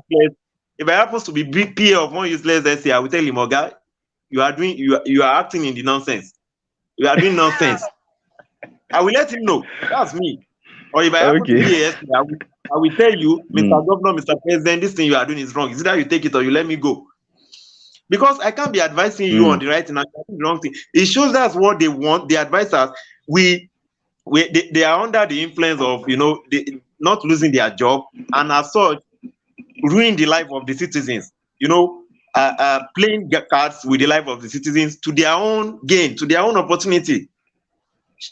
If I happen to be PA of one useless essay, I will tell him, Oga, you are acting in the nonsense. You are doing nonsense. I will let him know. That's me. Or if I happen to be a essay, I will tell you, Mr. Governor, Mr. President, this thing you are doing is wrong. Is either you take it or you let me go. Because I can't be advising you on the right thing and the wrong thing. It shows that's what they want. The advisors, they are under the influence of, not losing their job, and as such, ruin the life of the citizens. Playing cards with the life of the citizens to their own gain, to their own opportunity.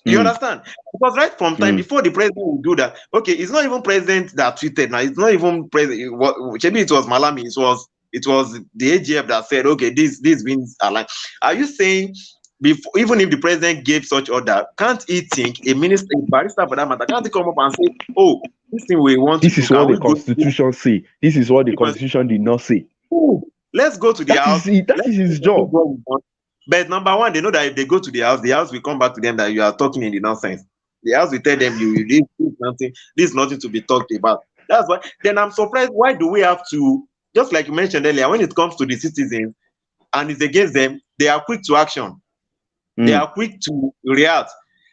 You understand? Because right from time before the president will do that, okay, it's not even president that tweeted. Now it's not even president. Maybe it was Malami. It was the AGF that said, okay, these means aligned. Are you saying, even if the president gave such order, can't he think a minister, a barrister for that matter, can't he come up and say, oh, this thing we want this is what the Constitution say. This is what the Constitution did not say. Let's go to the house. That is his job. But number one, they know that if they go to the house will come back to them that you are talking in the nonsense. The house will tell them this is nothing to be talked about. That's why. Then I'm surprised. Why do we have to? Just like you mentioned earlier, when it comes to the citizens and it's against them, they are quick to action. They are quick to react.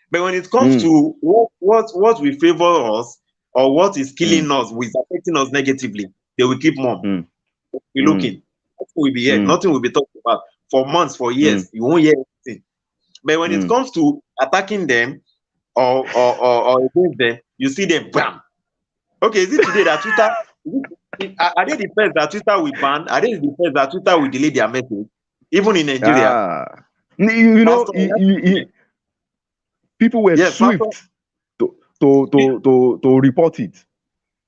But when it comes to what will favor us or what is killing us, with affecting us negatively, they will keep mum. Be looking. Nothing will be here. Nothing will be talked about for months, for years. You won't hear anything. But when it comes to attacking them or against them, you see them bam. Okay, is it today that Twitter? Are they the first that Twitter will ban? Are they the first that Twitter will delete their message? Even in Nigeria. People were swift to report it.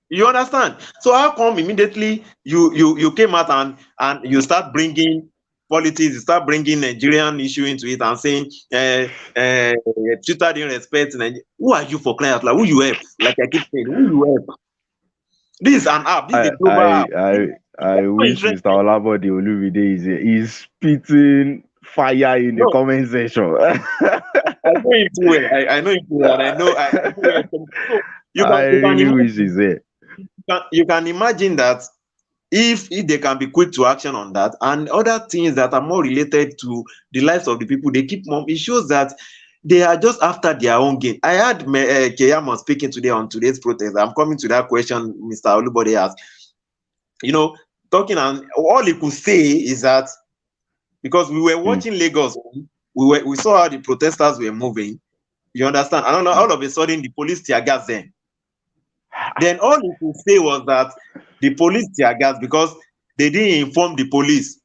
You understand? So how come immediately you came out and you start bringing politics, you start bringing Nigerian issue into it and saying Twitter didn't respect Nigeria? Who are you for crying out loud? Who you help? Like I keep saying, who you help? This is an app. This is a global app. I wish Mr. Olabode Olumide is here. He's spitting fire in the comment section. I know him too well. I know him too well, and I know. I really wish he's there. You can imagine that if they can be quick to action on that and other things that are more related to the lives of the people, they keep mum. It shows that they are just after their own gain. I had Keyamo speaking today on today's protest. I'm coming to that question Mr. Olubode asked. Talking, and all he could say is that because we were watching Lagos, we saw how the protesters were moving. You understand? And all of a sudden, the police tear gas them. Then all he could say was that the police tear gas because they didn't inform the police.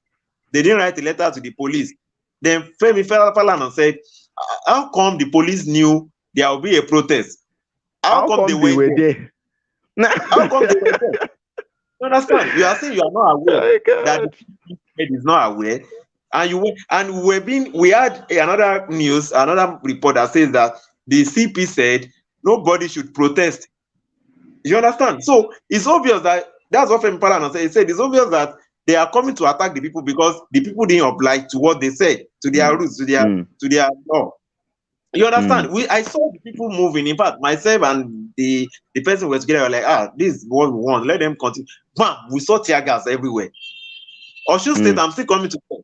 They didn't write a letter to the police. Then Femi Falana said, how come the police knew there will be a protest? How come they were there? How come they were there? You understand? You are saying you are not aware that the state is not aware. And we had another news, another report that says that the CP said nobody should protest. You understand? So it's obvious that's what Femi Falana said. He said it's obvious that they are coming to attack the people because the people didn't oblige to what they said, to their rules, to their law. You understand? I saw the people moving. In fact, myself and the person were together. Were like, this is what we want. Let them continue. Bam! We saw tear gas everywhere. Osun State, I'm still coming to them.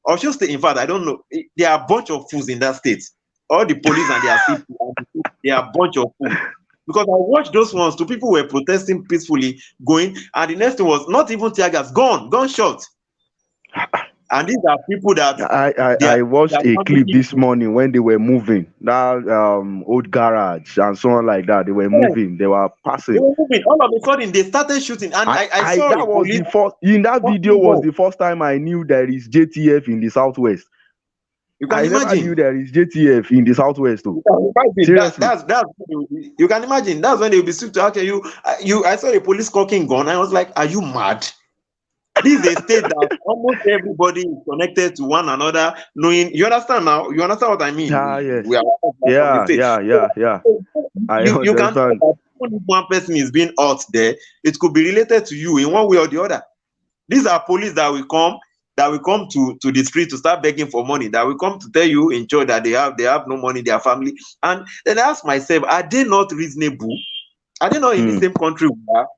Osun State, in fact, I don't know. There are a bunch of fools in that state. All the police and their people, they are a bunch of fools. Because I watched those ones, two people were protesting peacefully, going, and the next thing was not even tear gas, gunshot. And these are people that I watched a clip this morning when they were moving that old garage and so on like that. They were moving, they were passing. They were moving. All of a sudden, they started shooting, and I saw that was the first. In that video was the first time I knew there is JTF in the southwest. You can imagine. Never knew there is JTF in the southwest too. Seriously. That's you can imagine. That's when they will be swift to ask you. I saw a police cocking gun. I was like, are you mad? This is a state that almost everybody is connected to one another, knowing. You understand now? You understand what I mean? Yes. Yeah. You can understand that only one person is being out there. It could be related to you in one way or the other. These are police that will come to the street to start begging for money, that will come to tell you in church that they have no money, their family. And then I ask myself, are they not reasonable? Are they not in the same country we are?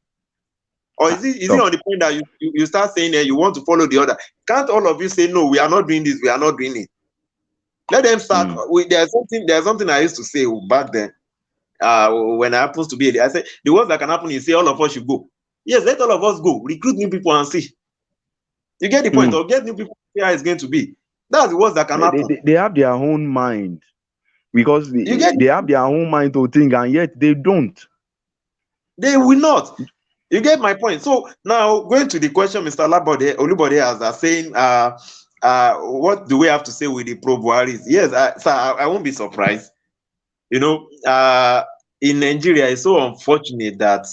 Or is it on the point that you start saying that you want to follow the other? Can't all of you say, no, we are not doing this, we are not doing it? Let them start. There's something I used to say back then, when I happens to be, I said, the worst that can happen is say all of us should go. Yes, let all of us go. Recruit new people and see. You get the point, or get new people see how it's going to be. That's the worst that can happen. They have their own mind. Because they have their own mind to think, and yet they don't. They will not. You get my point. So now going to the question Mr. Olubode has saying, what do we have to say with the pro-Buharis? Yes, sir, I won't be surprised. You know, in Nigeria, it's so unfortunate that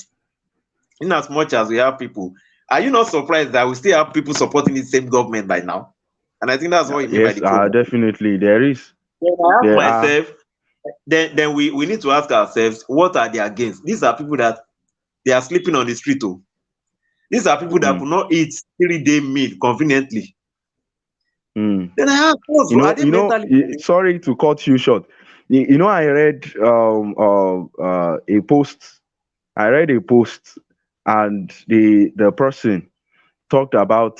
in as much as we have people, are you not surprised that we still have people supporting the same government by now? And I think that's what you mean by the problem. Definitely, there is. When I ask myself, then we need to ask ourselves, what are they against? These are people that they are sleeping on the street. These are people that could not eat 3-day meal conveniently. Then I ask, are they mentally... Sorry to cut you short. I read a post. I read a post, and the person talked about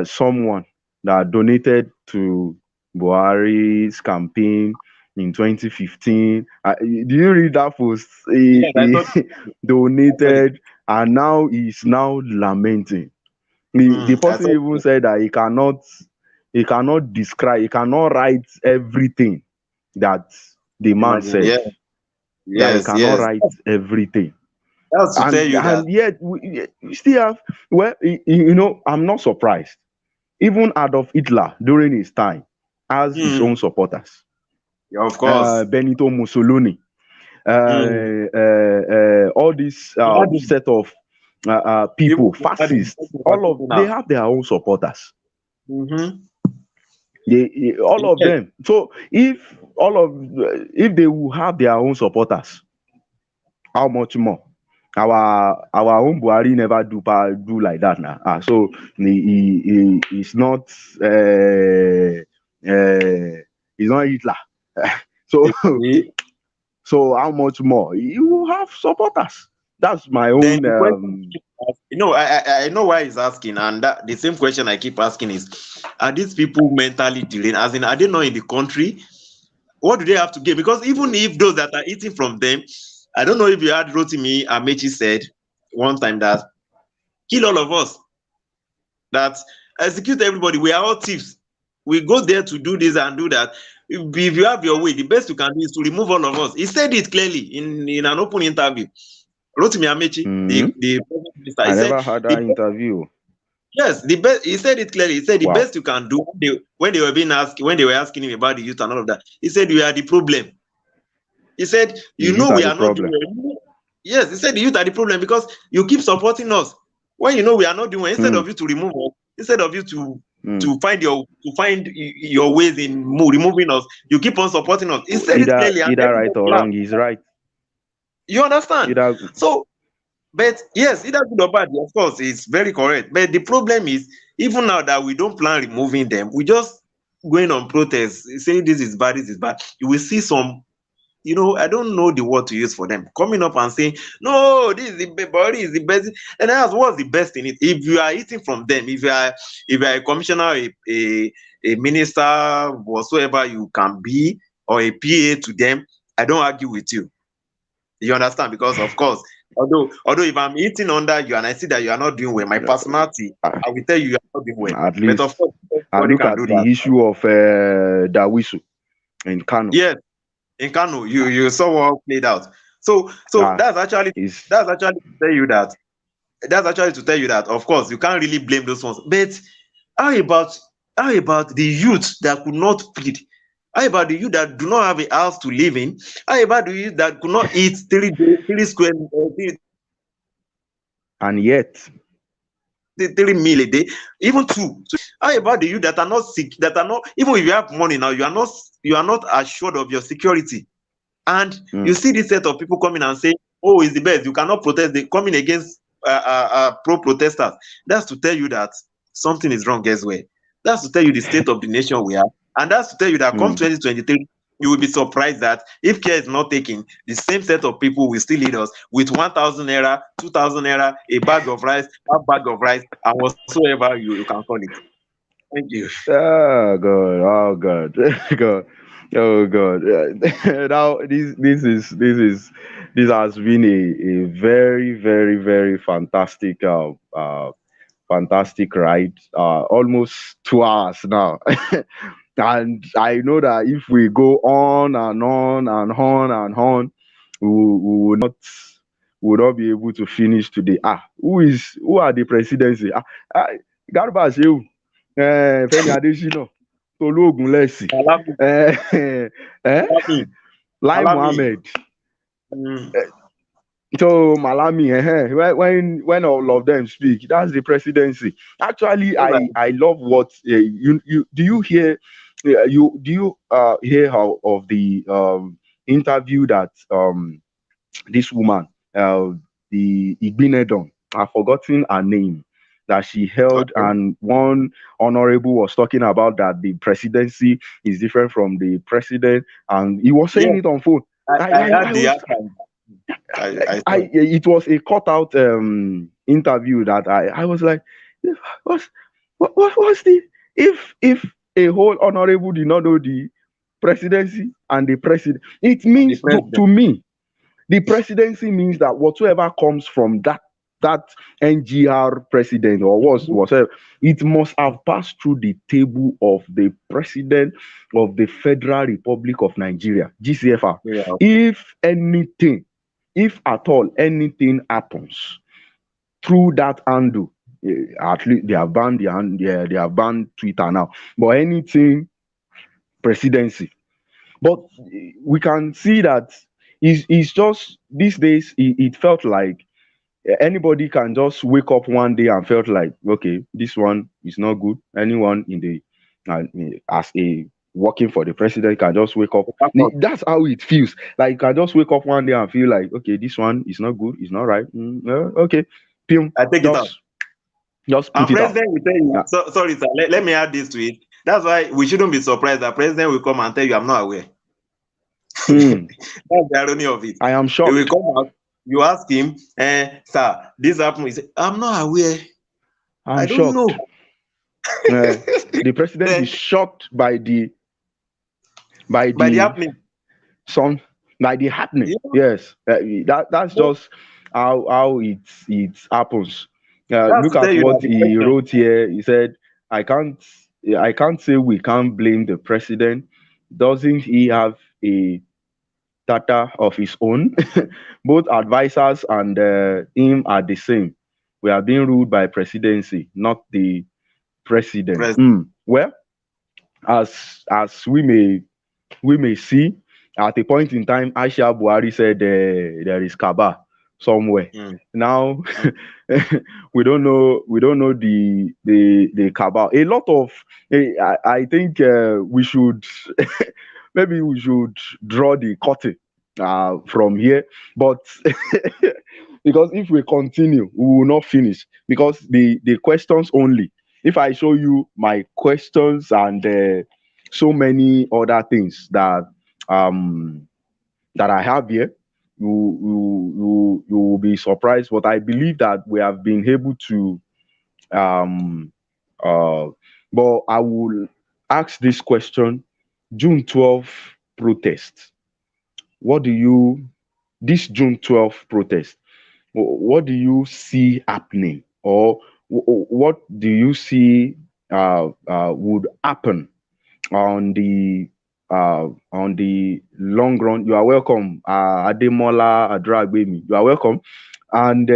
someone that donated to Buhari's campaign in 2015. Do you read that post? He donated, and now he's lamenting. The person even said that he cannot describe, he cannot write everything that the man said. Yeah. Yes, he cannot write everything. That's to tell you that. And yet we still have, I'm not surprised. Even Adolf Hitler during his time has his own supporters. Yeah, of course. Benito Mussolini. All this set of people, fascists, they have their own supporters. All of them. So if they will have their own supporters, how much more? Our own Buhari never do like that now. So he's not he's not Hitler. So how much more? You will have supporters. That's my own. I know why he's asking, and the same question I keep asking is: are these people mentally deranged? As in, are they not in the country? What do they have to give? Because even if those that are eating from them, I don't know if you heard Rotimi Amechi said one time that kill all of us, that execute everybody. We are all thieves. We go there to do this and do that. If you have your way, the best you can do is to remove all of us. He said it clearly in an open interview. Rotimi Amechi, the minister, I never had that interview. Yes, the best. He said it clearly. He said the best you can do when they were asking him about the youth and all of that. He said we are the problem. He said we are not doing. Yes, he said the youth are the problem because you keep supporting us when you know we are not doing. Instead of you to remove us, instead of you to find your ways in removing us, you keep on supporting us. He said it clearly. Either right or wrong, he's right. You understand? So, but yes, either good or bad, of course, it's very correct. But the problem is, even now that we don't plan removing them, we just going on protests, saying this is bad, you will see some I don't know the word to use for them. Coming up and saying, no, this is the Buhari is the best. And I ask, what's the best in it? If you are eating from them, if you are a commissioner, a minister, whatsoever you can be, or a PA to them, I don't argue with you. You understand? Because of course, although if I'm eating under you and I see that you are not doing well, my personality, I will tell you are not doing well. At least, but of course, I look at the issue of Dawisu in Kano. Yes, in Kano, you saw what played out. So that's actually to tell you that of course you can't really blame those ones. But how about the youth that could not feed? How about the youth that do not have a house to live in? How about the youth that could not eat three square and yet 3 meal a day, even 2? How about the youth that are not sick, that are not, even if you have money now, you are not assured of your security? And you see this set of people coming and saying, oh, it's the best, you cannot protest, they coming against pro-protesters. That's to tell you that something is wrong elsewhere. That's to tell you the state of the nation we are. And that's to tell you that come 2023, you will be surprised that if care is not taken, the same set of people will still lead us with 1,000 naira, 2,000 naira, a bag of rice, and whatsoever you can call it. Thank you. Oh God! Oh God! God! Oh God! Now this has been a very, very, very fantastic fantastic ride. Almost 2 hours now. And I know that if we go on and on and on and on, we will not be able to finish today. Who are the presidency? Garba Shehu, Femi Adesina, Tolu Ogunlesi, Lai Mohammed. So Malami, when all of them speak, that's the presidency. Actually, I love what you do. You hear hear how of the interview that this woman, the Igbinedon, I've forgotten her name, that she held, and one honorable was talking about that the presidency is different from the president, and he was saying it on phone. It was a cut out interview that I was like, what's the if a whole honorable did not know the presidency and the president, it means to me, the presidency means that whatsoever comes from that NGR president or whatever, it must have passed through the table of the president of the Federal Republic of Nigeria, GCFR. Yeah. If at all anything happens through that handle, at least they have banned they have banned Twitter now, but anything presidency. But we can see that it's just these days it felt like anybody can just wake up one day and felt like, okay, this one is not good. Anyone in the as a working for the president can just wake up. That's how it feels. Like you can just wake up one day and feel like, okay, this one is not good, it's not right. Okay, I take it out. Just put it out. President will tell you. Yeah. Sorry, sir. Let me add this to it. That's why we shouldn't be surprised that president will come and tell you, I'm not aware. That's the irony of it. I am shocked. He will come out. You ask him, sir, this happened. He said, I'm not aware. I don't know. The president is shocked by the happening. By the happening. Yeah. Yes, that's just how it happens. Look at what he wrote here. He said, I can't say we can't blame the president. Doesn't he have a data of his own? Both advisors and him are the same. We are being ruled by presidency, not the president. Well, as we may see, at a point in time, Aisha Buhari said there is Kaaba somewhere. Now we don't know the Kaaba. A lot of I think we should maybe we should draw the curtain from here, but because if we continue, we will not finish, because the questions only. If I show you my questions and so many other things that that I have here, you will be surprised. But I believe that we have been able to. Um, but I will ask this question: June 12th protest. What do you this June 12th protest? What do you see happening, or what do you see would happen on the long run? You are welcome, Ademola Adragbemi. You are welcome. And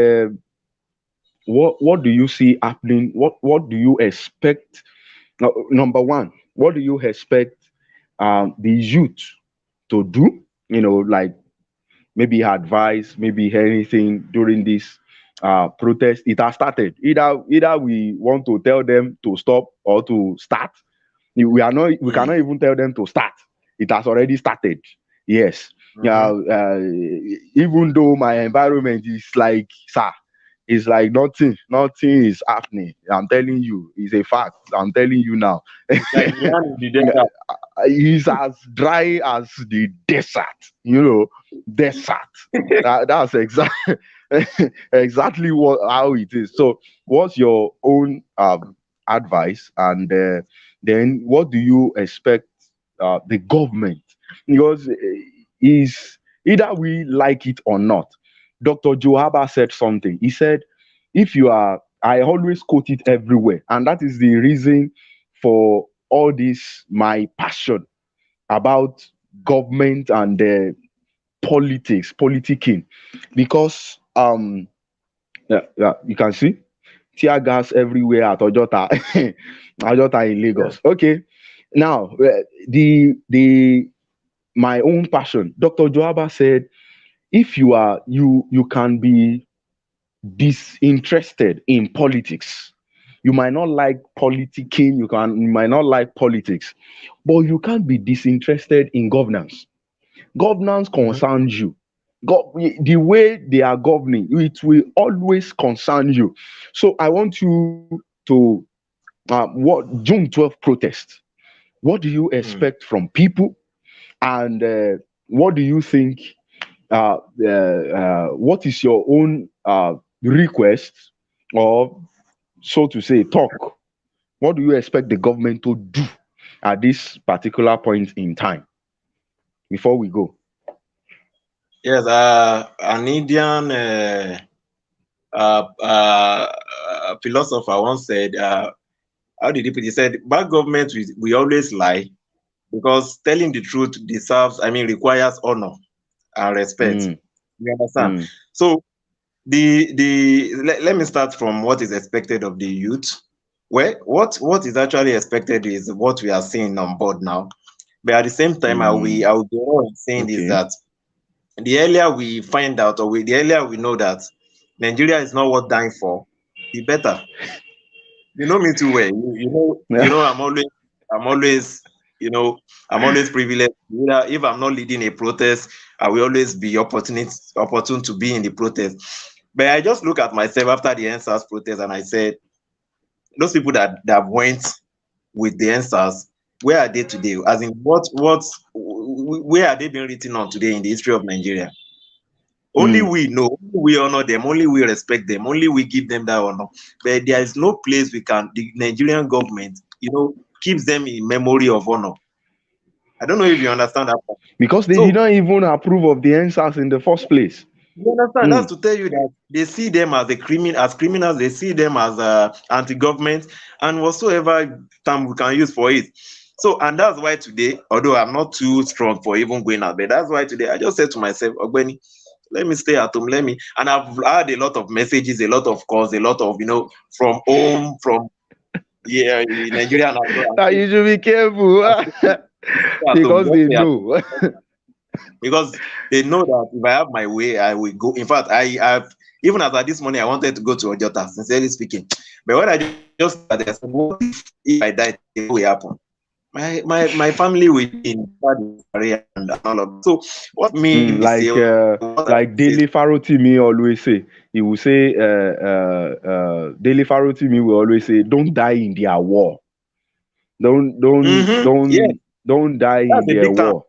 what do you see happening? What do you expect? Number one, what do you expect the youth to do? Like maybe advice, maybe anything during this protest. It has started. Either we want to tell them to stop or to start. We cannot even tell them to start. It has already started. Yes. Even though my environment is like, sir, it's like nothing is happening. I'm telling you, it's a fact. I'm telling you now. Like land in the desert. It's as dry as the desert, desert. That's exactly how it is. So, what's your own advice, and then what do you expect the government? Because is either we like it or not. Dr. Johaba said something. He said, "If you are," I always quote it everywhere, and that is the reason for all this my passion about government and politicking, because you can see tear gas everywhere at Ojota, Ojota in Lagos. Okay, now the my own passion. Dr. Joaba said, if you can be disinterested in politics. You might not like politicking, you might not like politics, but you can't be disinterested in governance. Governance concerns you. The way they are governing, it will always concern you. So I want you to what June 12th protest. What do you expect from people, and what do you think? What is your own request, or so to say, talk? What do you expect the government to do at this particular point in time? Before we go. Yes, an Indian philosopher once said, how did he put it? He said, bad government, we always lie, because telling the truth requires honor and respect. You understand? So let me start from what is expected of the youth. Well, what is actually expected is what we are seeing on board now. But at the same time, I will be saying is that the earlier we find out, or the earlier we know that Nigeria is not worth dying for, the better. You know me too well. I'm always privileged. If I'm not leading a protest, I will always be opportune to be in the protest. But I just look at myself after the NSAS protest, and I said, those people that went with the NSAS, where are they today? As in, where are they being written on today in the history of Nigeria? Only we know, only we honor them, only we respect them, only we give them that honor. But there is no place the Nigerian government, keeps them in memory of honor. I don't know if you understand that part. Because they did not even approve of the NSAS in the first place. You understand? That's to tell you that they see them as criminals, they see them as anti-government, and whatsoever term we can use for it. So, and that's why today, although I'm not too strong for even going out, but that's why today I just said to myself, Ogbeni, let me stay at home, and I've had a lot of messages, a lot of calls, a lot of, from home, from Nigeria. You should be careful. Because they know. Because they know that if I have my way, I will go. In fact, I have, even as this morning, I wanted to go to Ojota, sincerely speaking. But when I just started, I said, what if I die, it will happen? My family will be in area and all of that. So what me like Daily Farotimi always say, he will say Daily Farotimi will always say, don't die in their war. Don't die in their war.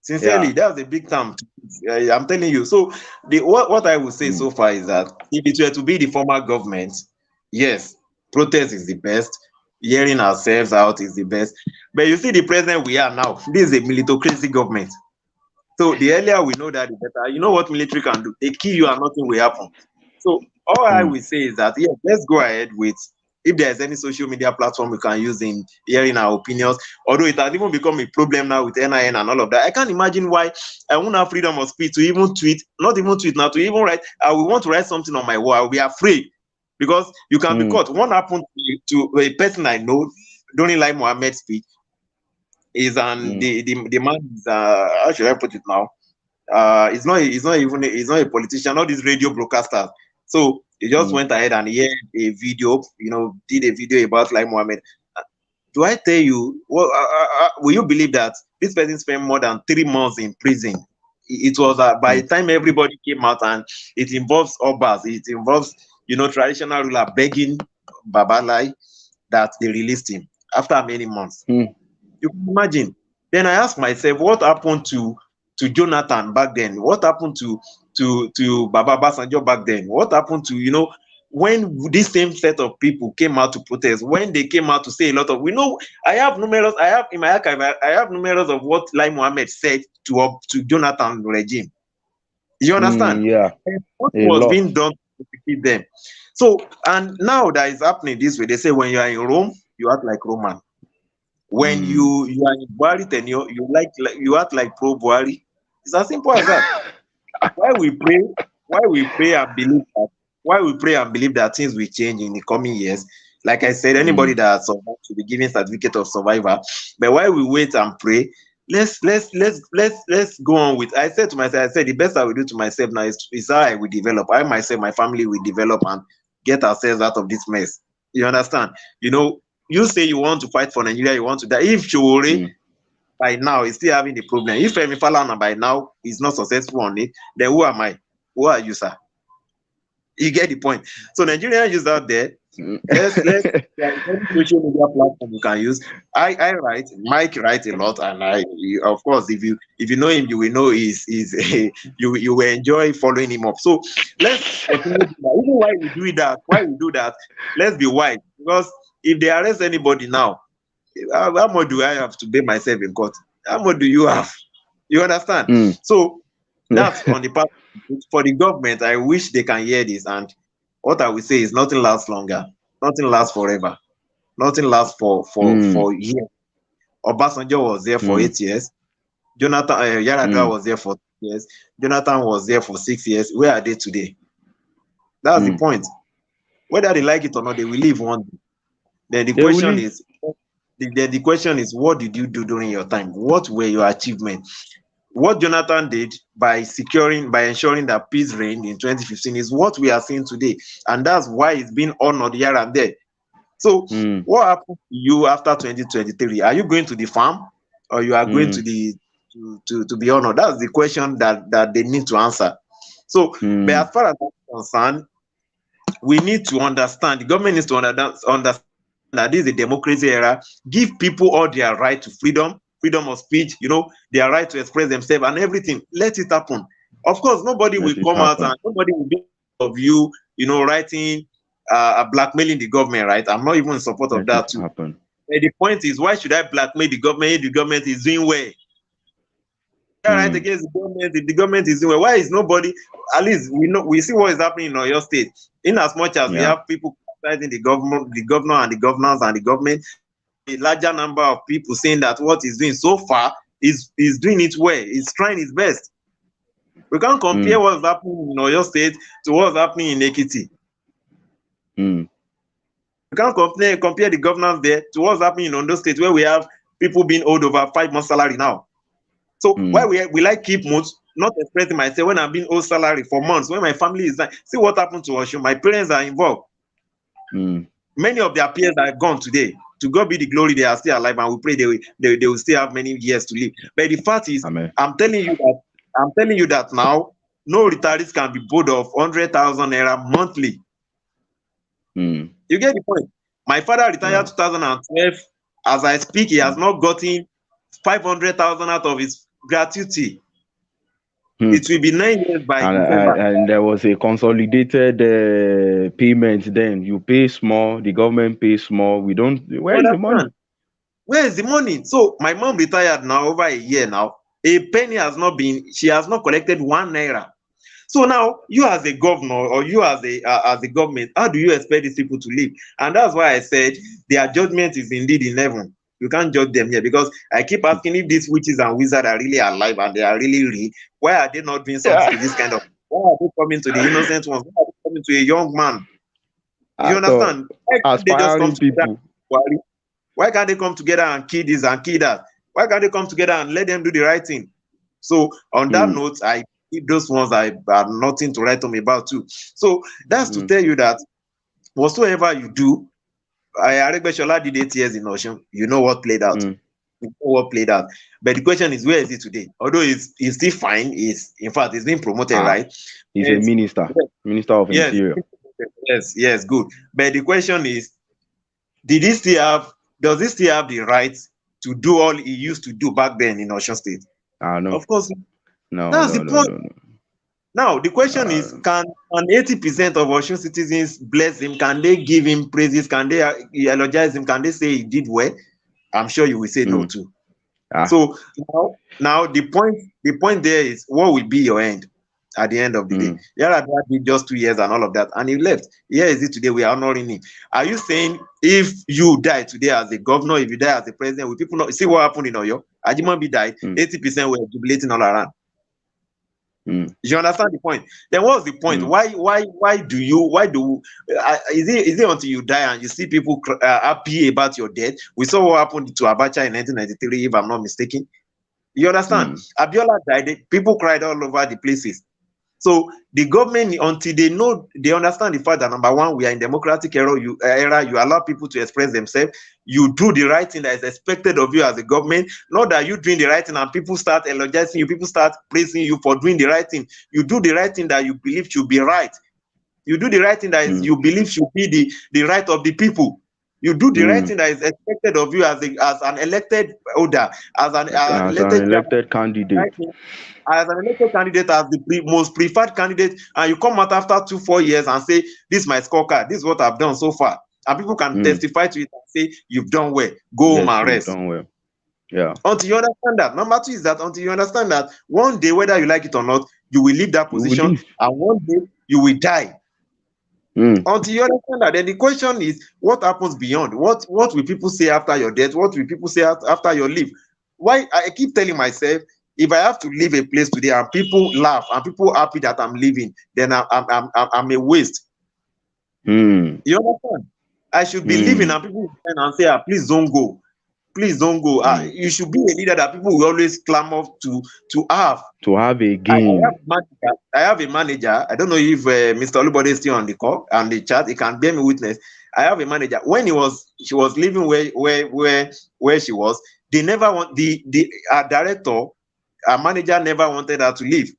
Sincerely, that's a big term. I'm telling you. So what I would say so far is that if it were to be the former government, yes, protest is the best. Hearing ourselves out is the best. But you see the president we are now, this is a militocracy government. So the earlier we know that, the better. You know what military can do? They kill you and nothing will happen. So all I will say is that, yeah, let's go ahead with, if there's any social media platform we can use in hearing our opinions, although it has even become a problem now with NIN and all of that. I can't imagine why I won't have freedom of speech to even tweet, not even tweet now, to even write. I will want to write something on my wall. I will be afraid because you can be caught. What happened to a person I know during Lai Mohammed's speech is, and the man is, how should I put it now? He's not a politician, not these radio broadcasters. So he just went ahead and aired a video, did a video about Lai Mohammed. Do I tell you, will you believe that this person spent more than 3 months in prison? It was by the time everybody came out, and it involves Obas, it involves, traditional ruler begging Baba Lai that they released him after many months. You can imagine. Then I asked myself, what happened to Jonathan back then? What happened to Baba Basanjo back then? What happened to, when this same set of people came out to protest, when they came out to say a lot of, I have in my archive, I have numerous of what Lai Mohammed said to Jonathan regime. You understand? And what was being done to defeat them. So, and now that is happening this way. They say when you are in Rome, you act like Roman. When you are in Buhari tenure, you act like pro Buhari. It's as simple as that. Why we pray and believe that things will change in the coming years. Like I said, anybody that survived should be given certificate of survivor. But while we wait and pray, let's go on with. I said the best I will do to myself now is how I will develop. I myself, my family will develop and get ourselves out of this mess. You understand? You say you want to fight for Nigeria, you want to die. If Shore by now is still having the problem, if Femi Falana by now is not successful on it, then who am I? Who are you, sir? You get the point. So Nigerian youth out there, let's social media platform you can use. I write, Mike writes a lot, and of course, if you know him, you will know you will enjoy following him up. So let's continue to do that. Even why we do that, let's be wise, because if they arrest anybody now, how much do I have to pay myself in court? How much do you have? You understand? So that's on the part for the government. I wish they can hear this, and what I will say is nothing lasts longer, nothing lasts forever, nothing lasts for years. Obasanjo was there for 8 years. Jonathan Yaradua was there for 2 years. Jonathan was there for 6 years. Where are they today? That's the point. Whether they like it or not, they will leave one day. Then the question is, what did you do during your time? What were your achievements? What Jonathan did by ensuring that peace reigned in 2015 is what we are seeing today, and that's why it's been honored here and there. So, what happened to you after 2023? Are you going to the farm, or you are going to be honored? That's the question that they need to answer. So, but as far as that's concerned, we need to understand. The government needs to understand that this is a democracy era. Give people all their right to freedom of speech, their right to express themselves and everything. Let it happen. Of course, nobody will come out and nobody will be of you, writing, blackmailing the government, right? I'm not even in support of that too. But the point is, why should I blackmail the government if the government is doing well? Right against the government, if the government is doing well, why is nobody? At least we see what is happening in your state. In as much as we have people criticizing the governor and the governors and the government, a larger number of people saying that what he's doing so far is doing it well. He's trying his best. We can't compare what's happening in your state to what's happening in Ekiti. We can't compare the governors there to what's happening in Ondo State, where we have people being owed over 5 months' salary now. So why will I keep not expressing myself when I'm being owed salary for months, when my family is dying? See what happened to us. My parents are involved. Many of their peers are gone today. To God be the glory, they are still alive, and we pray they will still have many years to live. But the fact is, Amen. I'm telling you that now, no retirees can be bored of 100,000 naira monthly. You get the point? My father retired 2012. As I speak, he has not gotten 500,000 out of his gratuity. It will be 9 years by December. And there was a consolidated payment then. You pay small, the government pays small. We don't, where is the money? Where is the money? So my mom retired now over a year now. A penny has not been, she has not collected 1 naira. So now you as a governor or you as a government, how do you expect these people to live? And that's why I said their judgment is indeed in heaven. You can't judge them here, because I keep asking, if these witches and wizards are really alive and they are really real, why are they not doing something to this kind of? Why are they coming to the innocent ones? Why are they coming to a young man? You understand? Why can't they just come together? Why can't they come together and kill this and kill that? Why can't they come together and let them do the right thing? So on that note, I think those ones are nothing to write home about too. So that's to tell you that whatsoever you do, Aregbesola did 8 years in Osun. You know what played out. You know what played out. But the question is, where is he today? Although he's still fine, in fact, he's being promoted, right? He's a minister, minister of interior. Yes, good. But the question is, does he still have the right to do all he used to do back then in Osun State? No. Of course. No. That's the point. No. Now, the question is, can 80% of Osun citizens bless him? Can they give him praises? Can they eulogize him? Can they say he did well? I'm sure you will say no too. So now the point there is, what will be your end at the end of the day? Yaradua did just 2 years and all of that, and he left. Here is it today. We are honoring him. Are you saying if you die today as a governor, if you die as a president, will people not see what happened in Oyo? Ajimobi died. 80% were jubilating all around. You understand the point? Then what's the point? Why do is it until you die and you see people happy about your death? We saw what happened to Abacha in 1993, if I'm not mistaken. You understand? Abiola died, people cried all over the places. So the government, until they understand the fact that, number one, we are in democratic era, you allow people to express themselves, you do the right thing that is expected of you as a government, not that you doing the right thing and people start elogizing you, people start praising you for doing the right thing. You do the right thing that you believe should be right. You do the right thing that you believe should be the right of the people. You do the right thing that is expected of you as an elected order, as an elected candidate. Right? As an elected candidate, as the most preferred candidate, and you come out after 2-4 years and say, this is my scorecard, this is what I've done so far. And people can testify to it and say, you've done well, go home and rest. Done well. Yeah. Until you understand that. Number two is that until you understand that one day, whether you like it or not, you will leave that position, and one day you will die. Until you understand that, then the question is, what happens beyond? What will people say after your death? What will people say after your leave? Why I keep telling myself, if I have to leave a place today and people laugh and people happy that I'm leaving, then I'm a waste. You understand? I should be leaving and people and say, please don't go. Please don't go. You should be a leader that people will always clamor to have. To have a game. I have a manager. I don't know if Mr. Olubode is still on the call and the chat. He can bear me witness. I have a manager. When she was living where she was, they never want the director, our manager never wanted her to leave,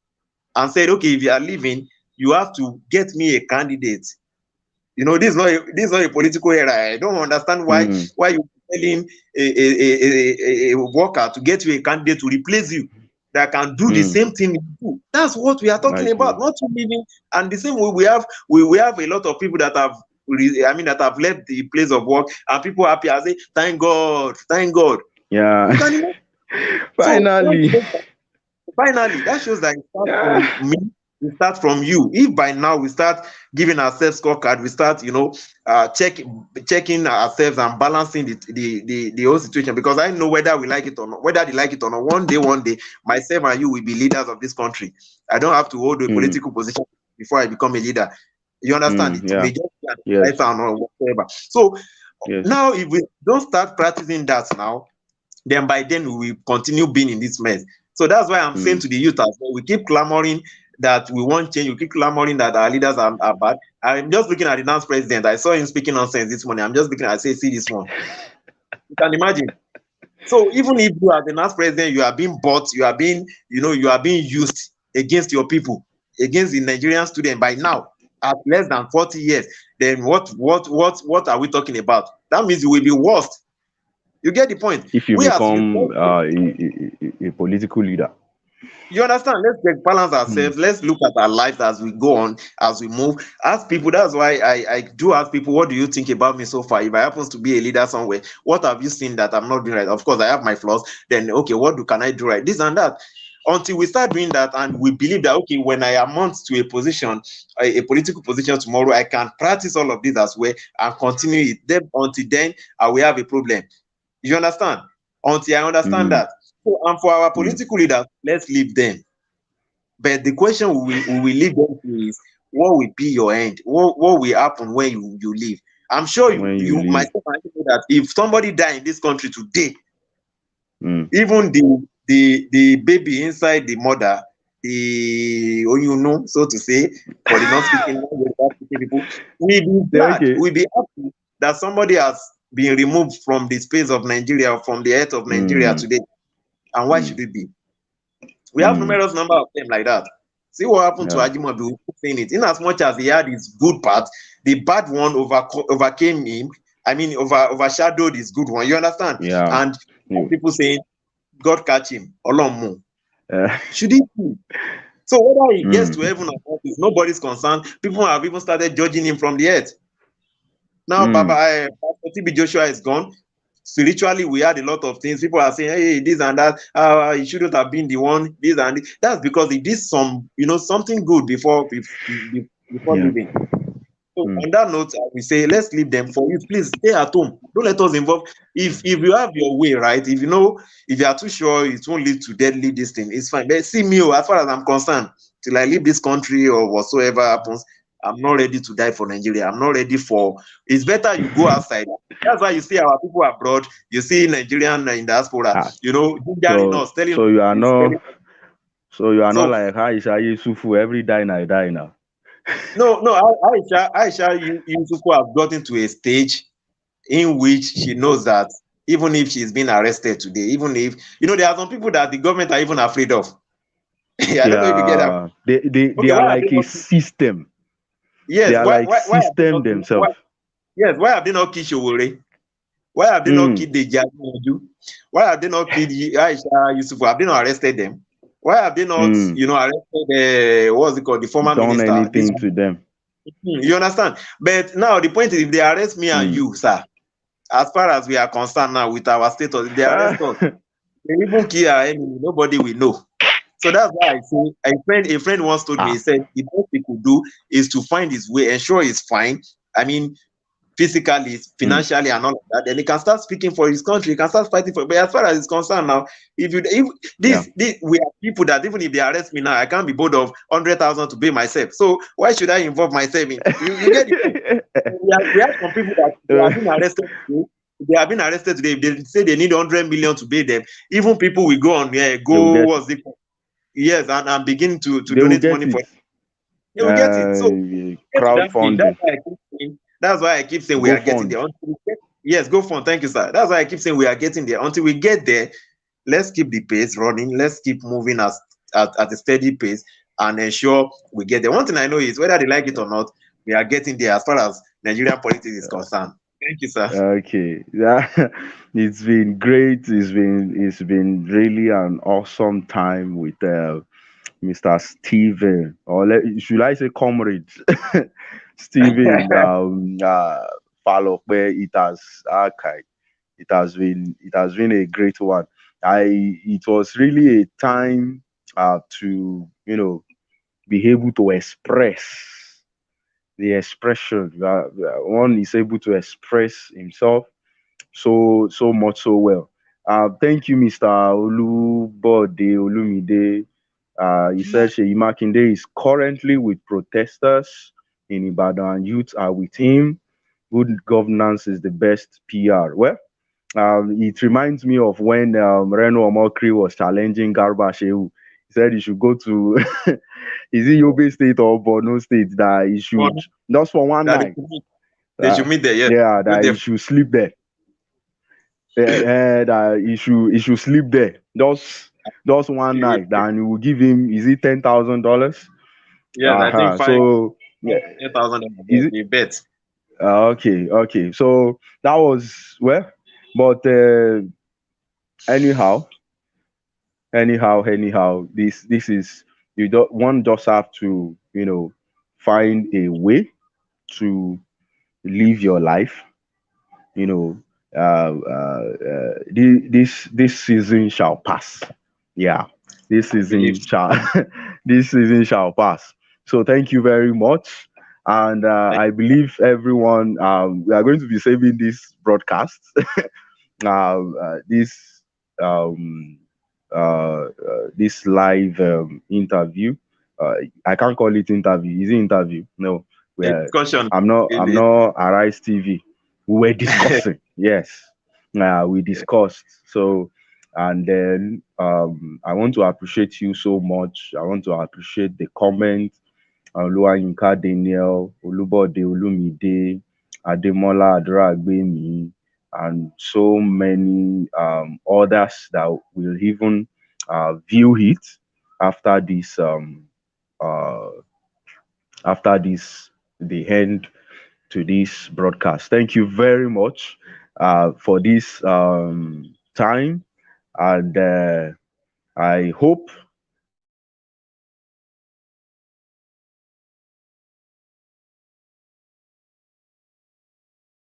and said, okay, if you are leaving, you have to get me a candidate. You know, this is not a political era. I don't understand why you telling a worker to get you a candidate to replace you that can do the same thing you do. That's what we are talking about, not to leaving. And the same way we have a lot of people that have left the place of work and people happy. I say, thank God. Yeah. Finally. Finally, that shows that it starts from me. We start from you. If by now we start giving ourselves scorecard, we start, checking ourselves and balancing the whole situation. Because I know whether we like it or not, whether they like it or not, one day, myself and you will be leaders of this country. I don't have to hold a political position before I become a leader. You understand? It may just be or whatever. So now, if we don't start practicing that now, then by then we will continue being in this mess. So that's why I'm saying to the youth as well, we keep clamoring that we want change. We keep clamoring that our leaders are bad. I'm just looking at the dance president. I saw him speaking nonsense this morning. I'm just looking at see this one. You can imagine. So even if you are the dance president, you are being bought, you are being used against your people, against the Nigerian student by now at less than 40 years. Then what are we talking about? That means you will be worst. You get the point? If you We as become youth, a political leader. you understand? Let's balance ourselves. Let's look at our lives as we go on, as we move. Ask people. That's why I do ask people, what do you think about me so far? If I happen to be a leader somewhere, what have you seen that I'm not doing right? Of course, I have my flaws. Then, okay, can I do right? This and that. Until we start doing that and we believe that, okay, when I amount to a position, a political position tomorrow, I can practice all of this as well and continue it. Then, until then, we have a problem. You understand? Until I understand that. So, and for our political leaders, let's leave them. But the question we will leave them to is, what will be your end? What will happen when you leave? I'm sure you myself, I know that if somebody die in this country today, even the baby inside the mother, so to say, for the non-speaking people, we be glad, we be happy that somebody has been removed from the space of Nigeria, from the earth of Nigeria today. And why should it be? We have numerous number of them like that. See what happened to Ajimobi. We keep saying it. In as much as he had his good part, the bad one overcame him. I mean, overshadowed his good one. You understand? Yeah. And people saying, God catch him. Olomo. Should he be? So whether he gets to heaven or not is nobody's concern. People have even started judging him from the earth. Now, Pastor TB Joshua is gone. Spiritually, we had a lot of things. People are saying, hey, this and that, he shouldn't have been the one, this and this. That's because he did something good before leaving. So on that note, we say, let's leave them. For you, please stay at home. Don't let us involve. If you have your way, right? If you are too sure it won't lead to death, leave this thing, it's fine. But see me, as far as I'm concerned, till I leave this country or whatsoever happens, I'm not ready to die for Nigeria. I'm not ready for. It's better you go outside. That's why you see our people abroad. You see Nigerian in diaspora. Telling us. So you are not like Aisha Yusufu. Every die I die now. No. Aisha Yusufu have gotten to a stage in which she knows that even if she's been arrested today, even if there are some people that the government are even afraid of. I don't know if you get that. They are like a system. Yes, they are like system themselves. Yes, why have they not killed Showore? Why have they not killed the Jaju? Why have they not killed Aisha Yusufu? Have they not arrested them? Why have they not, arrested what's it called, the former minister? Done anything to them? You understand? But now the point is, if they arrest me and you, sir, as far as we are concerned now with our status, if they arrest us, they even kill our enemy, nobody will know. So that's why I say, a friend once told me, he said, the best he could do is to find his way, ensure he's fine. I mean, physically, financially, and all of that. Then he can start speaking for his country. He can start fighting for. But as far as it's concerned now, we are people that even if they arrest me now, I can't be bored of 100,000 to pay myself. So why should I involve myself in? You get it? we have some people that they have been arrested today. They have been arrested today. If they say they need 100 million to pay them, even people will go on what's it? Yes, and begin to donate money for it. They will get it. So crowdfunding. That's why I keep saying we are getting there. Yes, go fund. Thank you, sir. That's why I keep saying we are getting there. Until we get there, let's keep the pace running. Let's keep moving at a steady pace and ensure we get there. One thing I know is whether they like it or not, we are getting there as far as Nigerian politics is concerned. Thank you, sir. Okay. It's been great. It's been really an awesome time with Mr. Stephen, or should I say comrade Stephen Falope. It has been a great one. It was really a time to be able to express the expression. One is able to express himself so much so well. Thank you, Mr. Olumide. He said Seyi Makinde is currently with protesters in Ibadan and youth are with him. Good governance is the best PR. Well, it reminds me of when Reno Omokri was challenging Garba Shehu. He said he should go to, is it Yobe State or Borno State, that he should, just for one night. They should meet there, yes. Yeah, that he should sleep there. That he should sleep there. Just one night, and you will give him, is it $10,000? Yeah, I think $5,000. You bet. Okay. So that was But anyhow, this is, one just have to, find a way to live your life. You know, this season shall pass. Yeah, this I believe. season shall this season shall pass. So thank you very much, and I believe everyone, we are going to be saving this broadcast. This um, this live interview. I can't call it interview. Is it interview? No, A where discussion. I'm not Arise TV. We were discussing. Yes, we discussed. So, and then I want to appreciate you so much. I want to appreciate the comment. Oluwayinka Daniel, Olubode Olumide, Ademola Adragbemi, and so many others that will even view it after this uh, the end to this broadcast. Thank you very much for this time, and I hope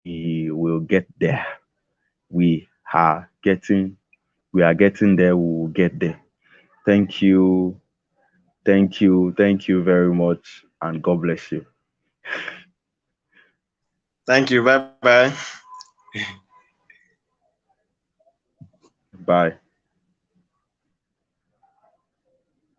we will get there. We are getting there. We will get there. Thank you. Thank you very much, and God bless you. Thank you. Bye bye. Bye.